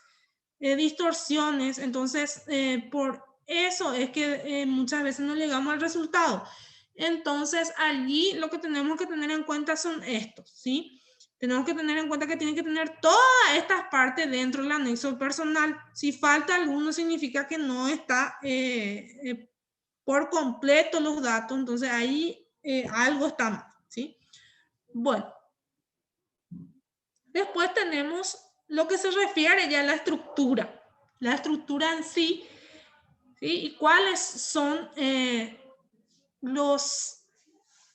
distorsiones, entonces por eso es que muchas veces no llegamos al resultado. Entonces allí lo que tenemos que tener en cuenta son estos, ¿sí? Tenemos que tener en cuenta que tienen que tener todas estas partes dentro del anexo personal. Si falta alguno significa que no está por completo los datos, entonces ahí algo está mal, ¿sí? Bueno. Después tenemos lo que se refiere ya a la estructura en sí, ¿sí? Y cuáles son los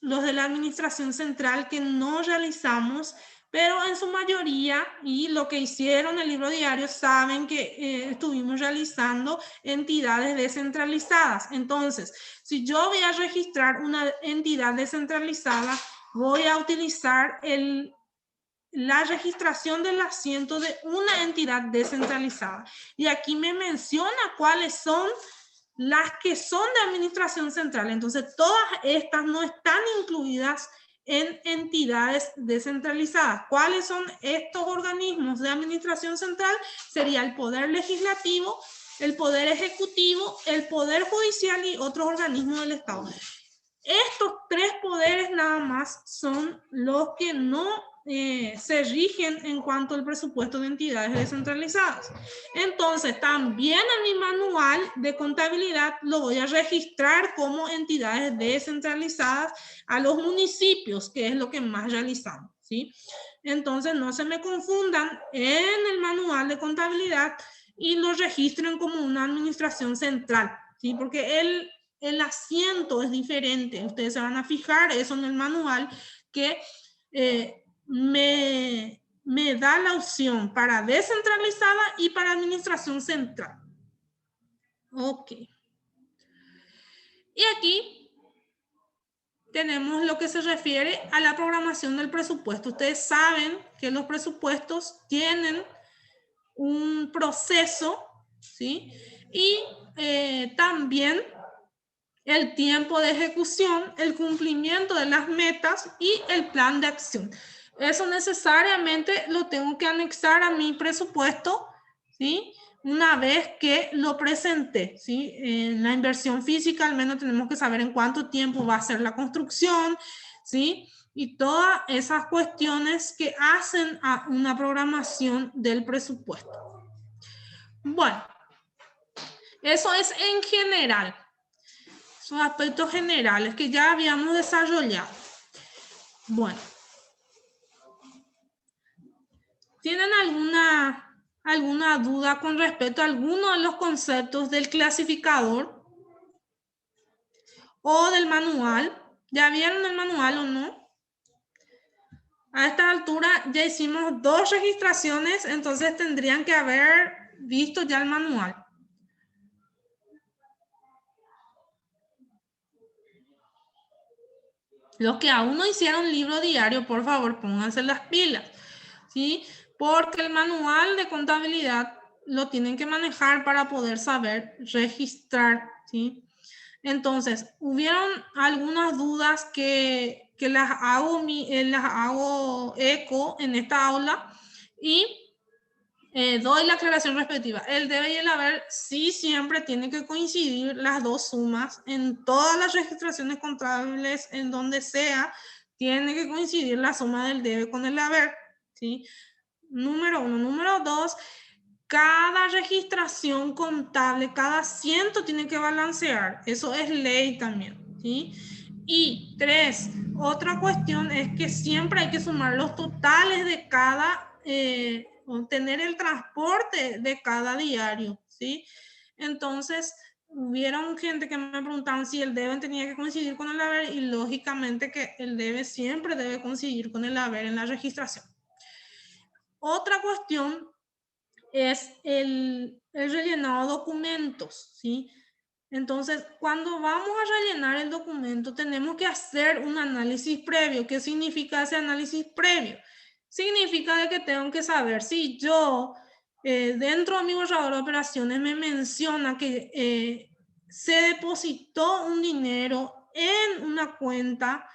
de la administración central que no realizamos, pero en su mayoría, y lo que hicieron en el libro diario, saben que estuvimos realizando entidades descentralizadas. Entonces, si yo voy a registrar una entidad descentralizada, voy a utilizar la registración del asiento de una entidad descentralizada. Y aquí me menciona cuáles son las que son de administración central. Entonces, todas estas no están incluidas en entidades descentralizadas. ¿Cuáles son estos organismos de administración central? Sería el Poder Legislativo, el Poder Ejecutivo, el Poder Judicial y otros organismos del Estado. Estos tres poderes nada más son los que no se rigen en cuanto al presupuesto de entidades descentralizadas. Entonces, también en mi manual de contabilidad lo voy a registrar como entidades descentralizadas a los municipios, que es lo que más realizamos, ¿sí? Entonces, no se me confundan en el manual de contabilidad y lo registren como una administración central, ¿sí? Porque el asiento es diferente. Ustedes se van a fijar eso en el manual que me da la opción para descentralizada y para administración central. Ok. Y aquí tenemos lo que se refiere a la programación del presupuesto. Ustedes saben que los presupuestos tienen un proceso, ¿sí? Y también el tiempo de ejecución, el cumplimiento de las metas y el plan de acción. Eso necesariamente lo tengo que anexar a mi presupuesto, ¿sí? Una vez que lo presenté, ¿sí? En la inversión física al menos tenemos que saber en cuánto tiempo va a ser la construcción, ¿sí? Y todas esas cuestiones que hacen a una programación del presupuesto. Bueno, eso es en general. Son aspectos generales que ya habíamos desarrollado. Bueno. ¿Tienen alguna duda con respecto a alguno de los conceptos del clasificador o del manual? ¿Ya vieron el manual o no? A esta altura ya hicimos 2 registraciones, entonces tendrían que haber visto ya el manual. Los que aún no hicieron libro diario, por favor, pónganse las pilas, ¿sí? Porque el manual de contabilidad lo tienen que manejar para poder saber registrar, ¿sí? Entonces, hubieron algunas dudas que las hago eco en esta aula y doy la aclaración respectiva. El debe y el haber sí siempre tiene que coincidir las dos sumas en todas las registraciones contables, en donde sea, tiene que coincidir la suma del debe con el haber, ¿sí? Número 1. Número 2, cada registración contable, cada asiento tiene que balancear. Eso es ley también, ¿sí? Y 3, otra cuestión es que siempre hay que sumar los totales de cada tener el transporte de cada diario, ¿sí? Entonces, hubieron gente que me preguntaban si el debe tenía que coincidir con el haber, y lógicamente que el debe siempre debe coincidir con el haber en la registración. Otra cuestión es el rellenado de documentos, ¿sí? Entonces, cuando vamos a rellenar el documento, tenemos que hacer un análisis previo. ¿Qué significa ese análisis previo? Significa de que tengo que saber si yo, dentro de mi borrador de operaciones, me menciona que se depositó un dinero en una cuenta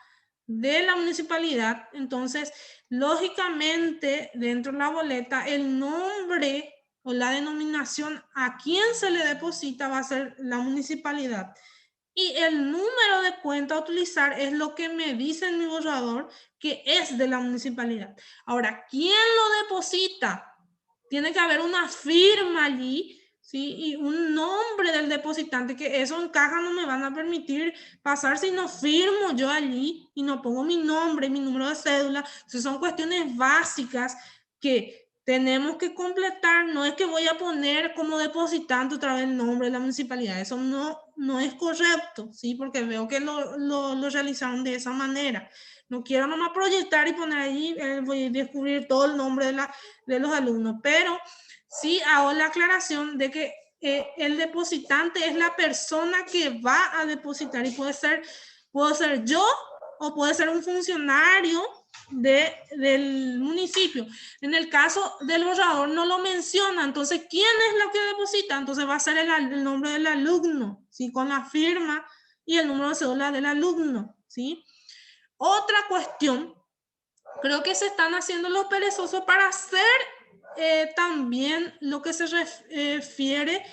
de la municipalidad. Entonces, lógicamente, dentro de la boleta, el nombre o la denominación a quién se le deposita va a ser la municipalidad. Y el número de cuenta a utilizar es lo que me dice en mi borrador que es de la municipalidad. Ahora, ¿quién lo deposita? Tiene que haber una firma allí, ¿sí? Y un nombre del depositante, que eso en caja no me van a permitir pasar si no firmo yo allí y no pongo mi nombre, mi número de cédula. Entonces son cuestiones básicas que tenemos que completar. No es que voy a poner como depositante otra vez el nombre de la municipalidad. Eso no es correcto, ¿sí? Porque veo que lo realizaron de esa manera. No quiero nomás proyectar y poner ahí, voy a descubrir todo el nombre de los alumnos, pero sí hago la aclaración de que el depositante es la persona que va a depositar, y puede ser yo o puede ser un funcionario del municipio. En el caso del borrador no lo menciona, entonces ¿quién es lo que deposita? Entonces va a ser el nombre del alumno, ¿sí? Con la firma y el número de cédula del alumno, ¿sí? Otra cuestión, creo que se están haciendo los perezosos para hacer también lo que se refiere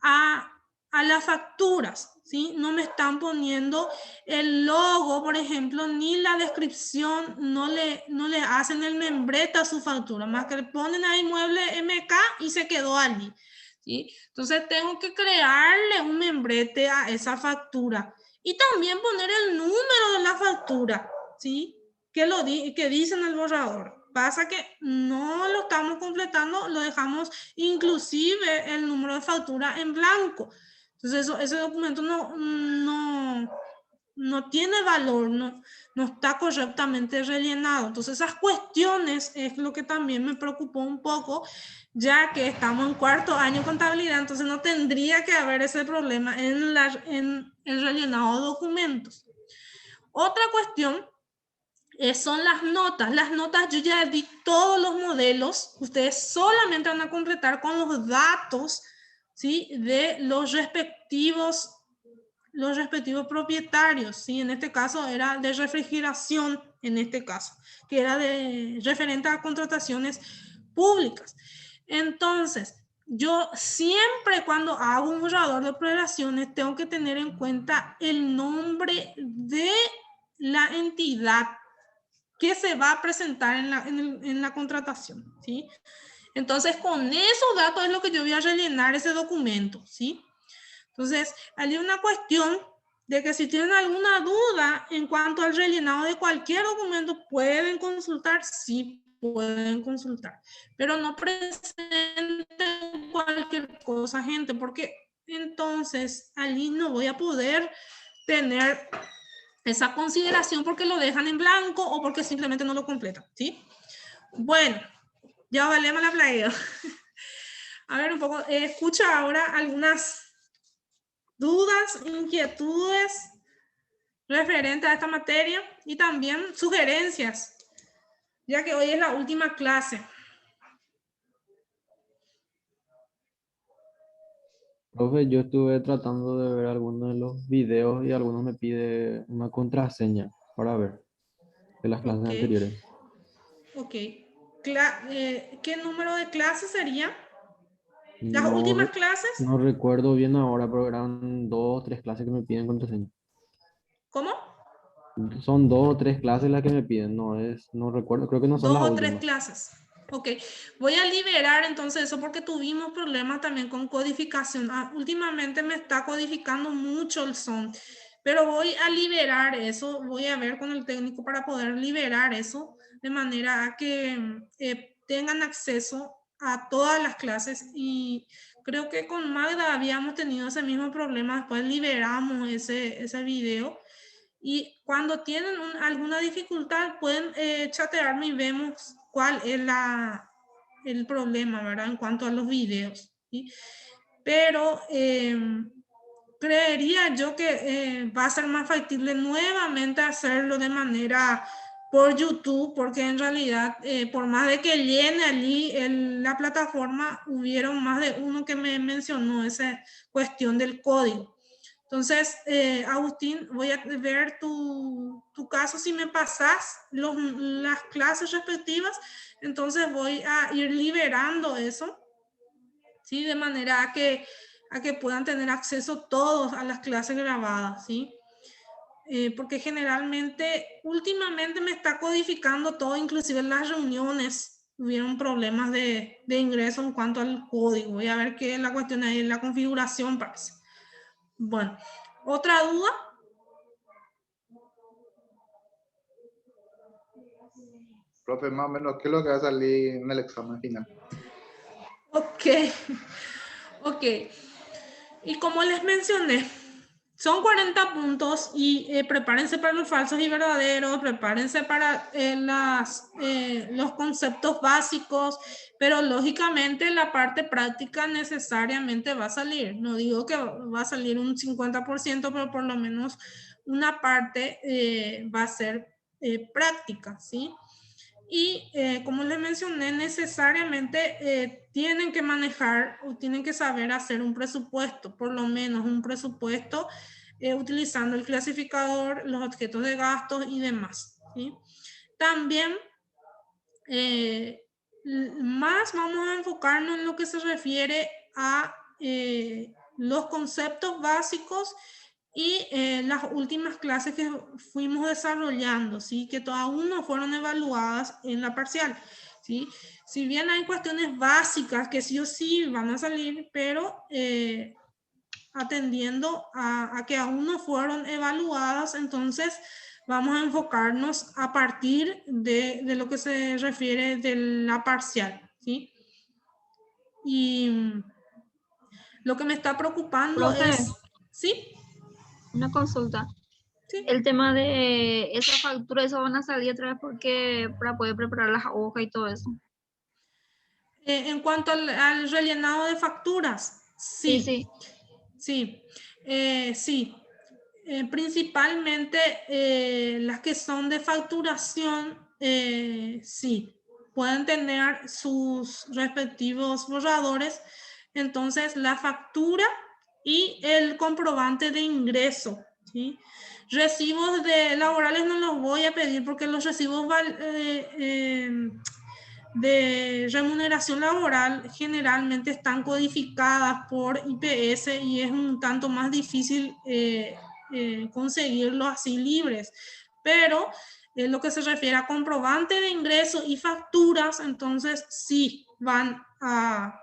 a las facturas, ¿sí? No me están poniendo el logo, por ejemplo, ni la descripción, no le hacen el membrete a su factura, más que le ponen ahí mueble MK y se quedó allí, ¿sí? Entonces tengo que crearle un membrete a esa factura y también poner el número de la factura, ¿sí? Que dice en el borrador. Pasa que no lo estamos completando, lo dejamos inclusive el número de factura en blanco. Entonces ese documento no tiene valor, no está correctamente rellenado. Entonces esas cuestiones es lo que también me preocupó un poco, ya que estamos en cuarto año de contabilidad, entonces no tendría que haber ese problema en el rellenado de documentos. Otra cuestión son las notas. Las notas yo ya di todos los modelos. Ustedes solamente van a completar con los datos, ¿sí? De los respectivos propietarios, ¿sí? En este caso era de refrigeración, en este caso, que era de referente a contrataciones públicas. Entonces, yo siempre cuando hago un borrador de operaciones tengo que tener en cuenta el nombre de la entidad que se va a presentar en la contratación, ¿sí? Entonces, con esos datos es lo que yo voy a rellenar ese documento, ¿sí? Entonces, hay una cuestión de que si tienen alguna duda en cuanto al rellenado de cualquier documento, pueden consultar, sí pueden consultar, pero no presenten cualquier cosa, gente, porque entonces allí no voy a poder tener esa consideración porque lo dejan en blanco o porque simplemente no lo completan, ¿sí? Bueno, ya valemos la playa. A ver, un poco, escucha ahora algunas dudas, inquietudes referentes a esta materia y también sugerencias, ya que hoy es la última clase. Profe, yo estuve tratando de ver algunos de los videos y algunos me pide una contraseña para ver de las clases anteriores. Ok. ¿Qué número de clases sería? ¿Las No, últimas clases? no recuerdo bien ahora, pero eran 2 o 3 clases que me piden contraseña. ¿Cómo? Son 2 o 3 clases las que me piden, no recuerdo, creo que no son 2 las o 3 últimas. clases. Ok, voy a liberar entonces eso porque tuvimos problemas también con codificación. Últimamente me está codificando mucho el son, pero voy a liberar eso, voy a ver con el técnico para poder liberar eso de manera a que tengan acceso a todas las clases, y creo que con Magda habíamos tenido ese mismo problema, después liberamos ese video. Y cuando tienen alguna dificultad, pueden chatearme y vemos cuál es el problema, ¿verdad? En cuanto a los videos, ¿sí? Pero creería yo que va a ser más factible nuevamente hacerlo de manera por YouTube, porque en realidad, por más de que llene allí la plataforma, hubieron más de uno que me mencionó esa cuestión del código. Entonces, Agustín, voy a ver tu caso. Si me pasas las clases respectivas, entonces voy a ir liberando eso, ¿sí? De manera a que puedan tener acceso todos a las clases grabadas, ¿sí? Porque generalmente, últimamente me está codificando todo, inclusive en las reuniones hubieron problemas de ingreso en cuanto al código. Voy a ver qué es la cuestión ahí, la configuración parece. Bueno, ¿otra duda? Profe, más o menos, ¿qué es lo que va a salir en el examen final? Ok, ok. Y como les mencioné, son 40 puntos y prepárense para los falsos y verdaderos, prepárense para los conceptos básicos, pero lógicamente la parte práctica necesariamente va a salir. No digo que va a salir un 50%, pero por lo menos una parte va a ser práctica, ¿sí? Y como les mencioné, necesariamente tienen que manejar o tienen que saber hacer un presupuesto, por lo menos un presupuesto utilizando el clasificador, los objetos de gastos y demás, ¿sí? También más vamos a enfocarnos en lo que se refiere a los conceptos básicos y las últimas clases que fuimos desarrollando, ¿sí? Que aún no fueron evaluadas en la parcial, ¿sí? Si bien hay cuestiones básicas que sí o sí van a salir, pero atendiendo a que aún no fueron evaluadas, entonces vamos a enfocarnos a partir de lo que se refiere de la parcial, ¿sí? Y lo que me está preocupando Profe, es... ¿Sí? una consulta. Sí. El tema de esa factura, eso van a salir otra vez porque para poder preparar las hojas y todo eso. En cuanto al rellenado de facturas, Sí, sí, sí. sí, sí. Principalmente las que son de facturación, sí, pueden tener sus respectivos borradores. Entonces, la factura y el comprobante de ingreso, ¿sí? Recibos laborales no los voy a pedir porque los recibos de remuneración laboral generalmente están codificadas por IPS y es un tanto más difícil conseguirlos así libres. Pero en lo que se refiere a comprobante de ingreso y facturas, entonces sí van a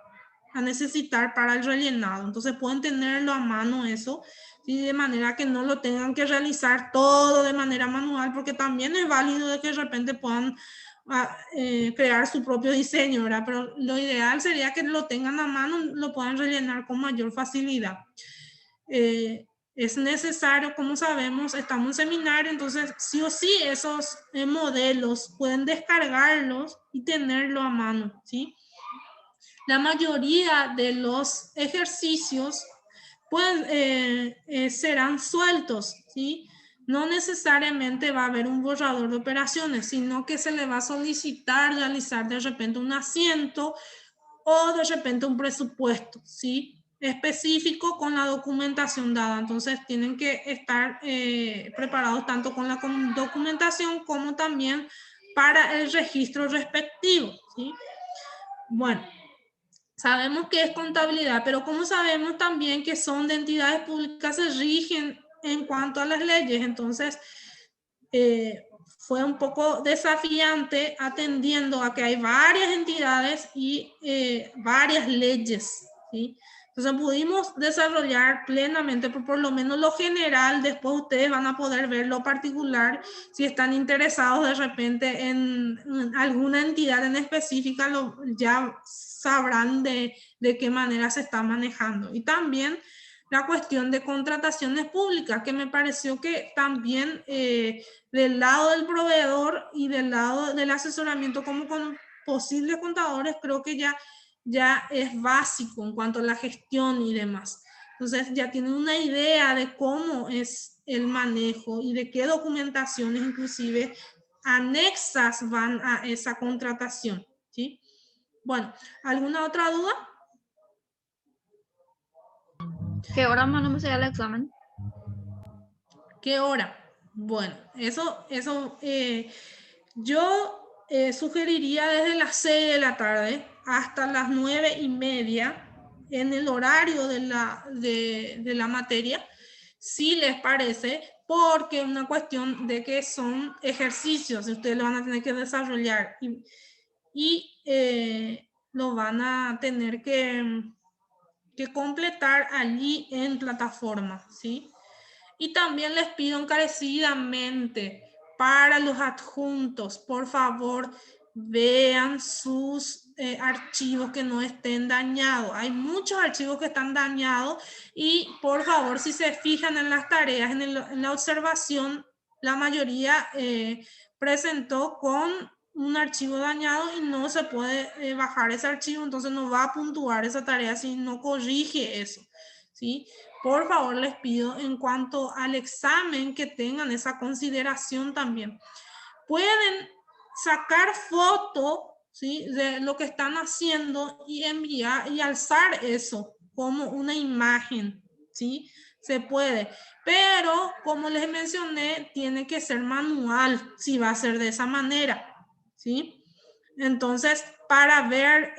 necesitar para el rellenado. Entonces pueden tenerlo a mano eso, ¿sí? De manera que no lo tengan que realizar todo de manera manual, porque también es válido de que de repente puedan crear su propio diseño, ¿verdad? Pero lo ideal sería que lo tengan a mano, lo puedan rellenar con mayor facilidad. Es necesario, como sabemos, estamos en seminario, entonces sí o sí esos modelos pueden descargarlos y tenerlo a mano, ¿sí? La mayoría de los ejercicios serán sueltos, ¿sí? No necesariamente va a haber un borrador de operaciones, sino que se le va a solicitar realizar de repente un asiento o de repente un presupuesto, ¿sí? Específico con la documentación dada. Entonces tienen que estar preparados tanto con la documentación como también para el registro respectivo, ¿sí? Bueno, sabemos que es contabilidad, pero como sabemos también que son de entidades públicas, se rigen en cuanto a las leyes. Entonces, fue un poco desafiante atendiendo a que hay varias entidades y varias leyes, ¿sí? Entonces pudimos desarrollar plenamente, por lo menos lo general. Después ustedes van a poder ver lo particular. Si están interesados de repente en alguna entidad en específica, ya sabrán de qué manera se está manejando. Y también la cuestión de contrataciones públicas, que me pareció que también del lado del proveedor y del lado del asesoramiento como con posibles contadores, creo que ya es básico en cuanto a la gestión y demás. Entonces ya tienen una idea de cómo es el manejo y de qué documentaciones inclusive anexas van a esa contratación, ¿sí? Bueno, ¿alguna otra duda? ¿Qué hora más o menos sería el examen? ¿Qué hora? Bueno, eso yo sugeriría desde las 6 de la tarde hasta las 9:30 en el horario de la materia, si les parece, porque es una cuestión de que son ejercicios y ustedes lo van a tener que desarrollar y lo van a tener que completar allí en plataforma, ¿sí? Y también les pido encarecidamente para los adjuntos, por favor, vean sus archivos que no estén dañados. Hay muchos archivos que están dañados y por favor, si se fijan en las tareas, en la observación, la mayoría presentó con un archivo dañado y no se puede bajar ese archivo, entonces no va a puntuar esa tarea si no corrige eso, ¿sí? Por favor, les pido en cuanto al examen que tengan esa consideración también. Pueden sacar foto, ¿sí?, de lo que están haciendo y enviar y alzar eso como una imagen, ¿sí? Se puede, pero como les mencioné, tiene que ser manual si va a ser de esa manera, ¿sí? Entonces, para ver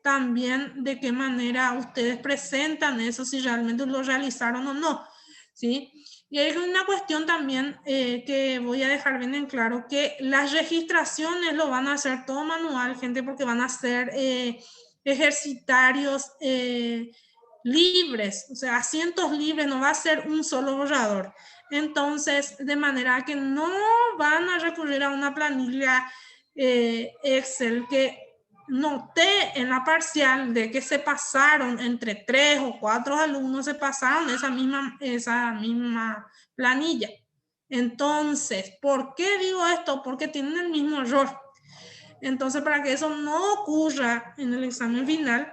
también de qué manera ustedes presentan eso, si realmente lo realizaron o no, ¿sí? Y hay una cuestión también que voy a dejar bien en claro, que las registraciones lo van a hacer todo manual, gente, porque van a ser ejercitarios libres, o sea, asientos libres, no va a ser un solo borrador. Entonces, de manera que no van a recurrir a una planilla Excel que noté en la parcial de que se pasaron entre 3 o 4 alumnos, se pasaron esa misma planilla. Entonces, ¿por qué digo esto? Porque tienen el mismo error. Entonces, para que eso no ocurra en el examen final,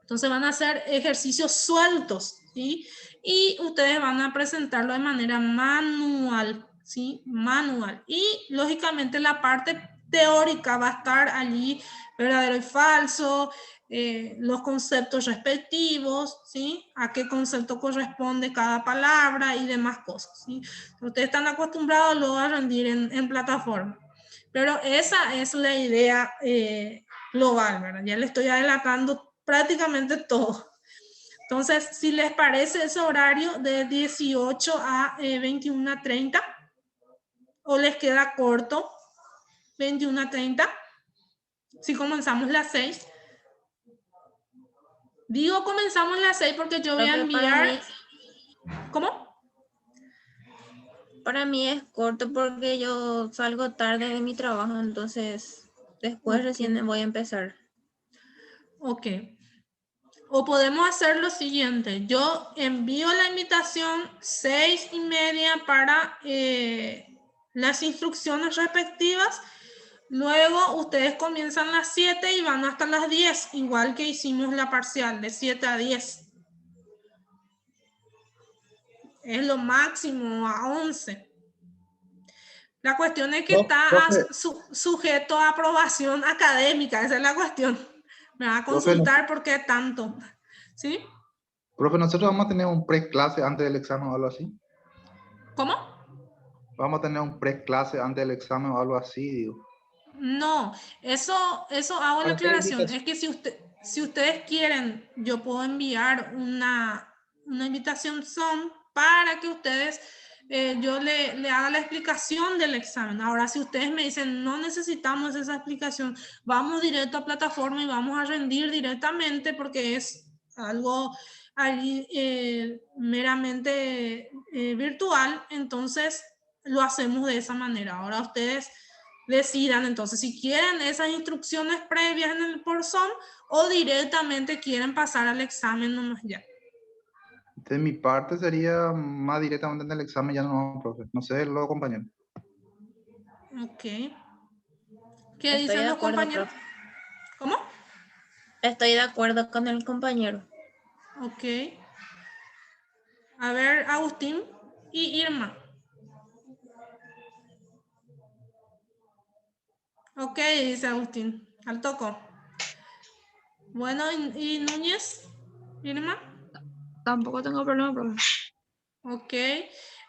entonces van a hacer ejercicios sueltos, ¿sí? Y ustedes van a presentarlo de manera manual, ¿sí? Manual. Y lógicamente la parte teórica va a estar allí, verdadero y falso, los conceptos respectivos, ¿sí? A qué concepto corresponde cada palabra y demás cosas, ¿sí? Ustedes están acostumbrados luego a rendir en plataforma. Pero esa es la idea global, ¿verdad? Ya le estoy adelantando prácticamente todo. Entonces, si les parece ese horario de 18 a 21:30, o les queda corto, 21:30, si comenzamos las 6. Digo comenzamos las 6 porque yo voy a enviar... ¿Cómo? Para mí es corto porque yo salgo tarde de mi trabajo, entonces después recién voy a empezar. Ok. O podemos hacer lo siguiente, yo envío la invitación 6:30 para las instrucciones respectivas, luego ustedes comienzan las 7 y van hasta las 10, igual que hicimos la parcial de 7 a 10. Es lo máximo a 11. La cuestión es que está sujeto a aprobación académica, esa es la cuestión. Me va a consultar por qué tanto, ¿sí? Profe, nosotros vamos a tener un pre-clase antes del examen o algo así. ¿Cómo? Vamos a tener un pre-clase antes del examen o algo así, digo. No, eso hago la aclaración. Es que si ustedes quieren, yo puedo enviar una invitación para que ustedes, yo le haga la explicación del examen. Ahora, si ustedes me dicen, no necesitamos esa explicación, vamos directo a plataforma y vamos a rendir directamente porque es algo allí, meramente virtual, entonces lo hacemos de esa manera. Ahora ustedes decidan entonces si quieren esas instrucciones previas en el por Zoom o directamente quieren pasar al examen nomás ya. De mi parte sería más directamente en el examen, ya no, profe. No sé, los compañeros. Ok. ¿Qué Estoy dicen de los acuerdo, compañeros? profe. ¿Cómo? Estoy de acuerdo con el compañero. Ok. A ver, Agustín y Irma. Ok, dice Agustín. Al toco. Bueno, ¿y Núñez? ¿Irma? Tampoco tengo problema, profe. Ok.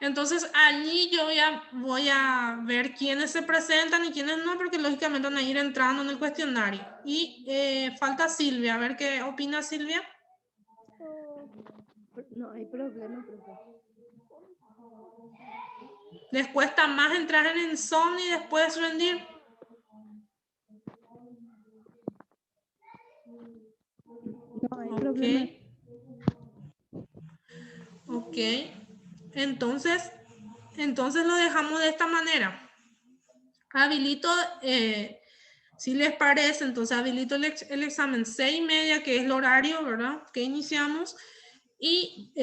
Entonces, allí yo ya voy a ver quiénes se presentan y quiénes no, porque lógicamente van a ir entrando en el cuestionario. Y falta Silvia. A ver qué opina Silvia. No hay problema, profe. ¿Les cuesta más entrar en Zoom y después rendir? No hay problema. Ok. Entonces lo dejamos de esta manera. Habilito, si les parece, entonces habilito el examen 6:30, que es el horario, ¿verdad? Que iniciamos. Y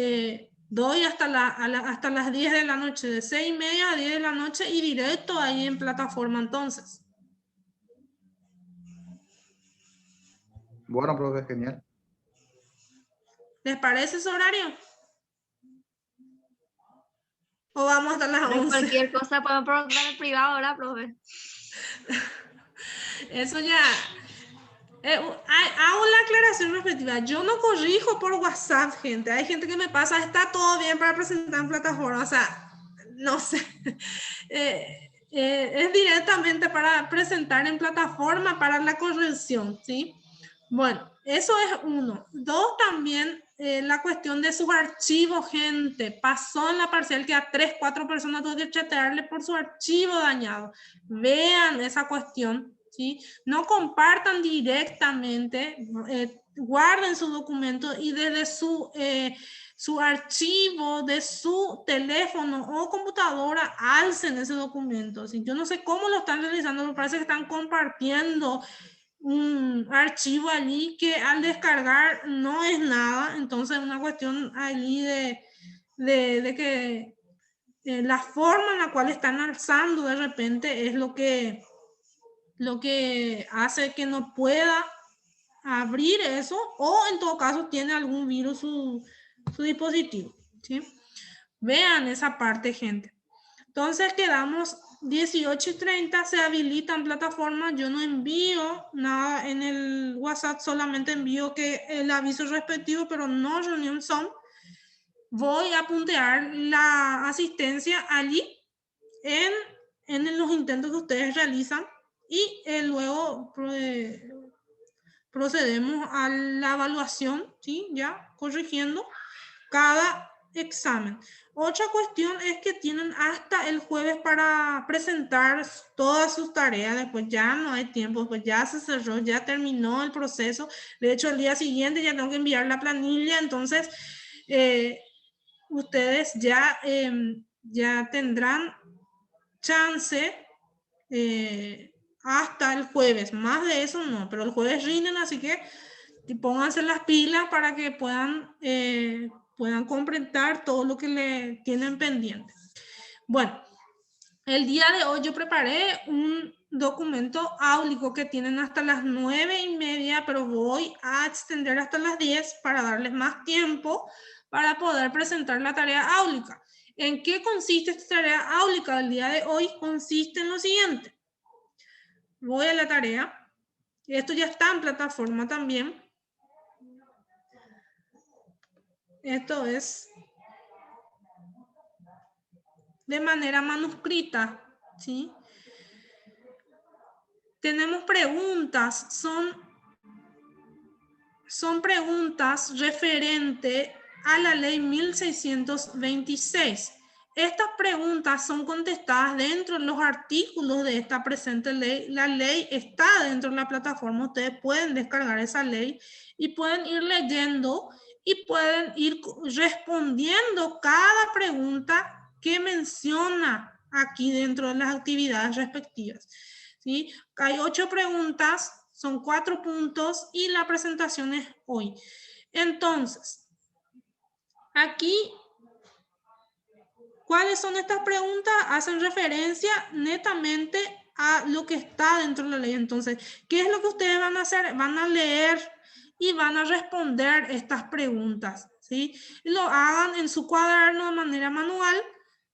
doy hasta las 10 de la noche, de 6:30 a 10 de la noche y directo ahí en plataforma entonces. Bueno, profe, genial. ¿Les parece ese horario? ¿O vamos hasta las 11? Cualquier cosa podemos preguntar en privado, ¿verdad, profe? Eso ya... hago la aclaración respectiva. Yo no corrijo por WhatsApp, gente. Hay gente que me pasa, está todo bien para presentar en plataforma. O sea, no sé. Es directamente para presentar en plataforma para la corrección, ¿sí? Bueno, eso es uno. Dos, también la cuestión de sus archivos, gente. Pasó en la parcial que a 3, 4 personas tuve que chatearle por su archivo dañado. Vean esa cuestión, ¿sí? No compartan directamente, guarden su documento y desde su archivo de su teléfono o computadora alcen ese documento. ¿Sí? Yo no sé cómo lo están realizando, me parece que están compartiendo un archivo allí que al descargar no es nada, entonces una cuestión allí de que la forma en la cual están alzando de repente es lo que hace que no pueda abrir eso, o en todo caso tiene algún virus su dispositivo, ¿sí? Vean esa parte, gente. Entonces quedamos 18:30, se habilitan plataformas. Yo no envío nada en el WhatsApp, solamente envío que el aviso respectivo, pero no reunión Zoom. Voy a puntear la asistencia allí en los intentos que ustedes realizan y luego procedemos a la evaluación, ¿sí? Ya corrigiendo cada examen. Otra cuestión es que tienen hasta el jueves para presentar todas sus tareas, después ya no hay tiempo, pues ya se cerró, ya terminó el proceso. De hecho, el día siguiente ya tengo que enviar la planilla, entonces ustedes ya tendrán chance hasta el jueves. Más de eso no, pero el jueves rinden, así que pónganse las pilas para que puedan completar todo lo que le tienen pendiente. Bueno, el día de hoy yo preparé un documento áulico que tienen hasta las 9:30, pero voy a extender hasta las 10 para darles más tiempo para poder presentar la tarea áulica. ¿En qué consiste esta tarea áulica del día de hoy? Consiste en lo siguiente. Voy a la tarea. Esto ya está en plataforma también. Esto es de manera manuscrita, ¿sí? Tenemos preguntas, son preguntas referente a la ley 1626. estas preguntas son contestadas dentro de los artículos de esta presente ley. La ley está dentro de la plataforma. Ustedes pueden descargar esa ley y pueden ir leyendo y pueden ir respondiendo cada pregunta que menciona aquí dentro de las actividades respectivas. ¿Sí? Hay 8 preguntas, son 4 puntos y la presentación es hoy. Entonces, aquí, ¿cuáles son estas preguntas? Hacen referencia netamente a lo que está dentro de la ley. Entonces, ¿qué es lo que ustedes van a hacer? Van a leer y van a responder estas preguntas, ¿sí? Y lo hagan en su cuaderno de manera manual,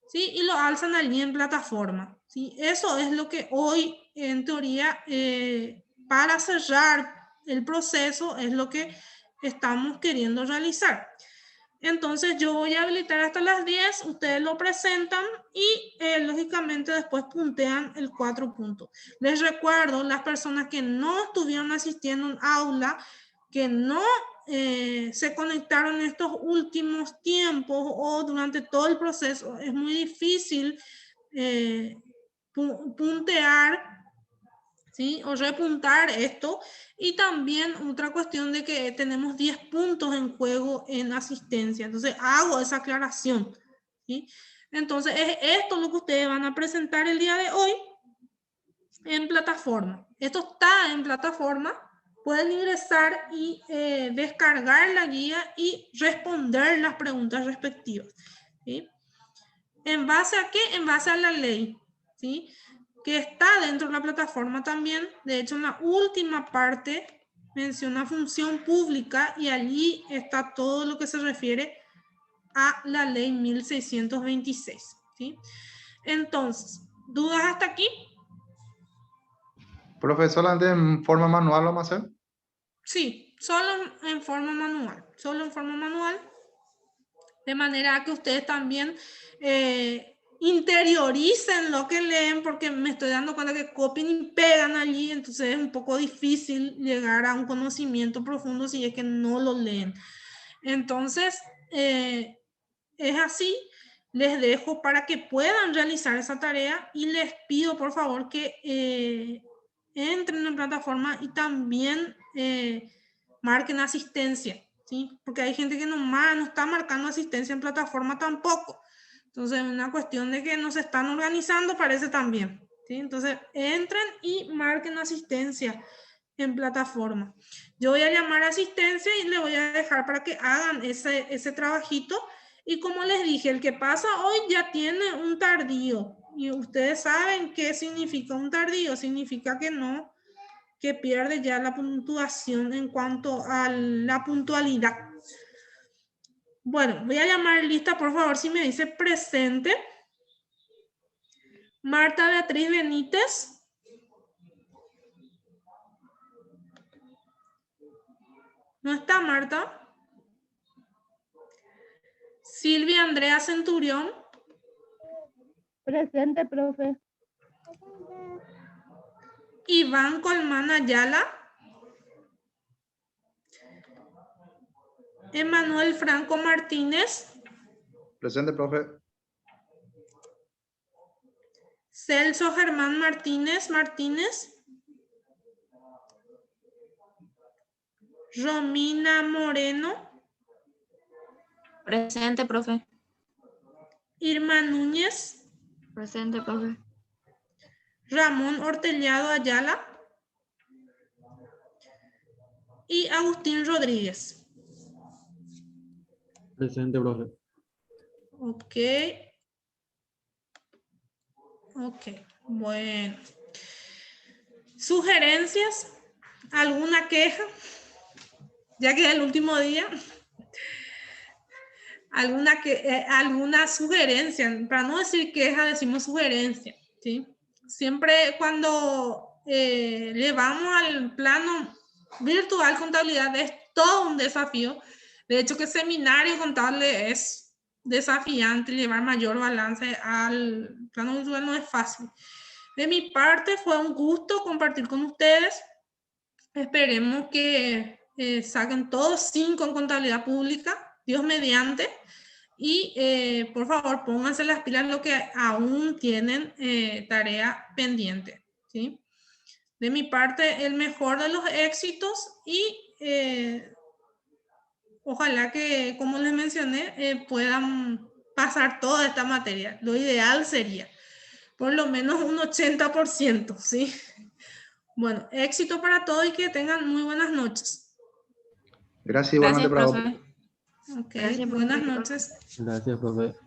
¿sí? Y lo alzan allí en plataforma, ¿sí? Eso es lo que hoy, en teoría, para cerrar el proceso, es lo que estamos queriendo realizar. Entonces yo voy a habilitar hasta las 10, ustedes lo presentan y lógicamente después puntean el 4 puntos. Les recuerdo, las personas que no estuvieron asistiendo a un aula, que no se conectaron en estos últimos tiempos o durante todo el proceso, es muy difícil puntear, ¿sí? O repuntar esto. Y también otra cuestión de que tenemos 10 puntos en juego en asistencia. Entonces hago esa aclaración, ¿sí? Entonces es esto lo que ustedes van a presentar el día de hoy en plataforma. Esto está en plataforma. Pueden ingresar y descargar la guía y responder las preguntas respectivas, ¿sí? ¿En base a qué? En base a la ley, ¿sí? Que está dentro de la plataforma también. De hecho, en la última parte menciona función pública y allí está todo lo que se refiere a la ley 1626, ¿sí? Entonces, ¿dudas hasta aquí? Profesor, solamente en forma manual lo vamos a hacer. Sí, solo en forma manual. Solo en forma manual. De manera que ustedes también interioricen lo que leen, porque me estoy dando cuenta que copian y pegan allí, entonces es un poco difícil llegar a un conocimiento profundo si es que no lo leen. Entonces, es así. Les dejo para que puedan realizar esa tarea y les pido por favor que entren en plataforma y también marquen asistencia, ¿sí? Porque hay gente que nomás no está marcando asistencia en plataforma tampoco. Entonces, es una cuestión de que no se están organizando, parece también, ¿sí? Entonces, entren y marquen asistencia en plataforma. Yo voy a llamar a asistencia y le voy a dejar para que hagan ese trabajito. Y como les dije, el que pasa hoy ya tiene un tardío. Y ustedes saben qué significa un tardío. Significa que no, que pierde ya la puntuación en cuanto a la puntualidad. Bueno, voy a llamar lista, por favor, si me dice presente. Marta Beatriz Benítez. ¿No está Marta? Silvia Andrea Centurión. Presente, profe. Iván Colmán Ayala. Emanuel Franco Martínez. Presente, profe. Celso Germán Martínez. Romina Moreno. Presente, profe. Irma Núñez. Presente, profe. Ramón Hortellado Ayala. Y Agustín Rodríguez. Presente, profe. Ok. Ok, bueno. ¿Sugerencias? ¿Alguna queja? Ya que es el último día. ¿Alguna sugerencia? Para no decir queja, decimos sugerencia, ¿sí? Siempre cuando llevamos al plano virtual contabilidad es todo un desafío. De hecho, que seminario contable es desafiante, llevar mayor balance al plano virtual no es fácil. De mi parte fue un gusto compartir con ustedes. Esperemos que saquen todos 5 en contabilidad pública, Dios mediante. Y por favor, pónganse las pilas lo que aún tienen tarea pendiente, ¿sí? De mi parte, el mejor de los éxitos y ojalá que, como les mencioné, puedan pasar toda esta materia. Lo ideal sería por lo menos un 80%, ¿sí? Bueno, éxito para todos y que tengan muy buenas noches. Gracias igualmente Gracias, para vos. profe. Ok, Gracias, buenas profe. noches. Gracias, profe.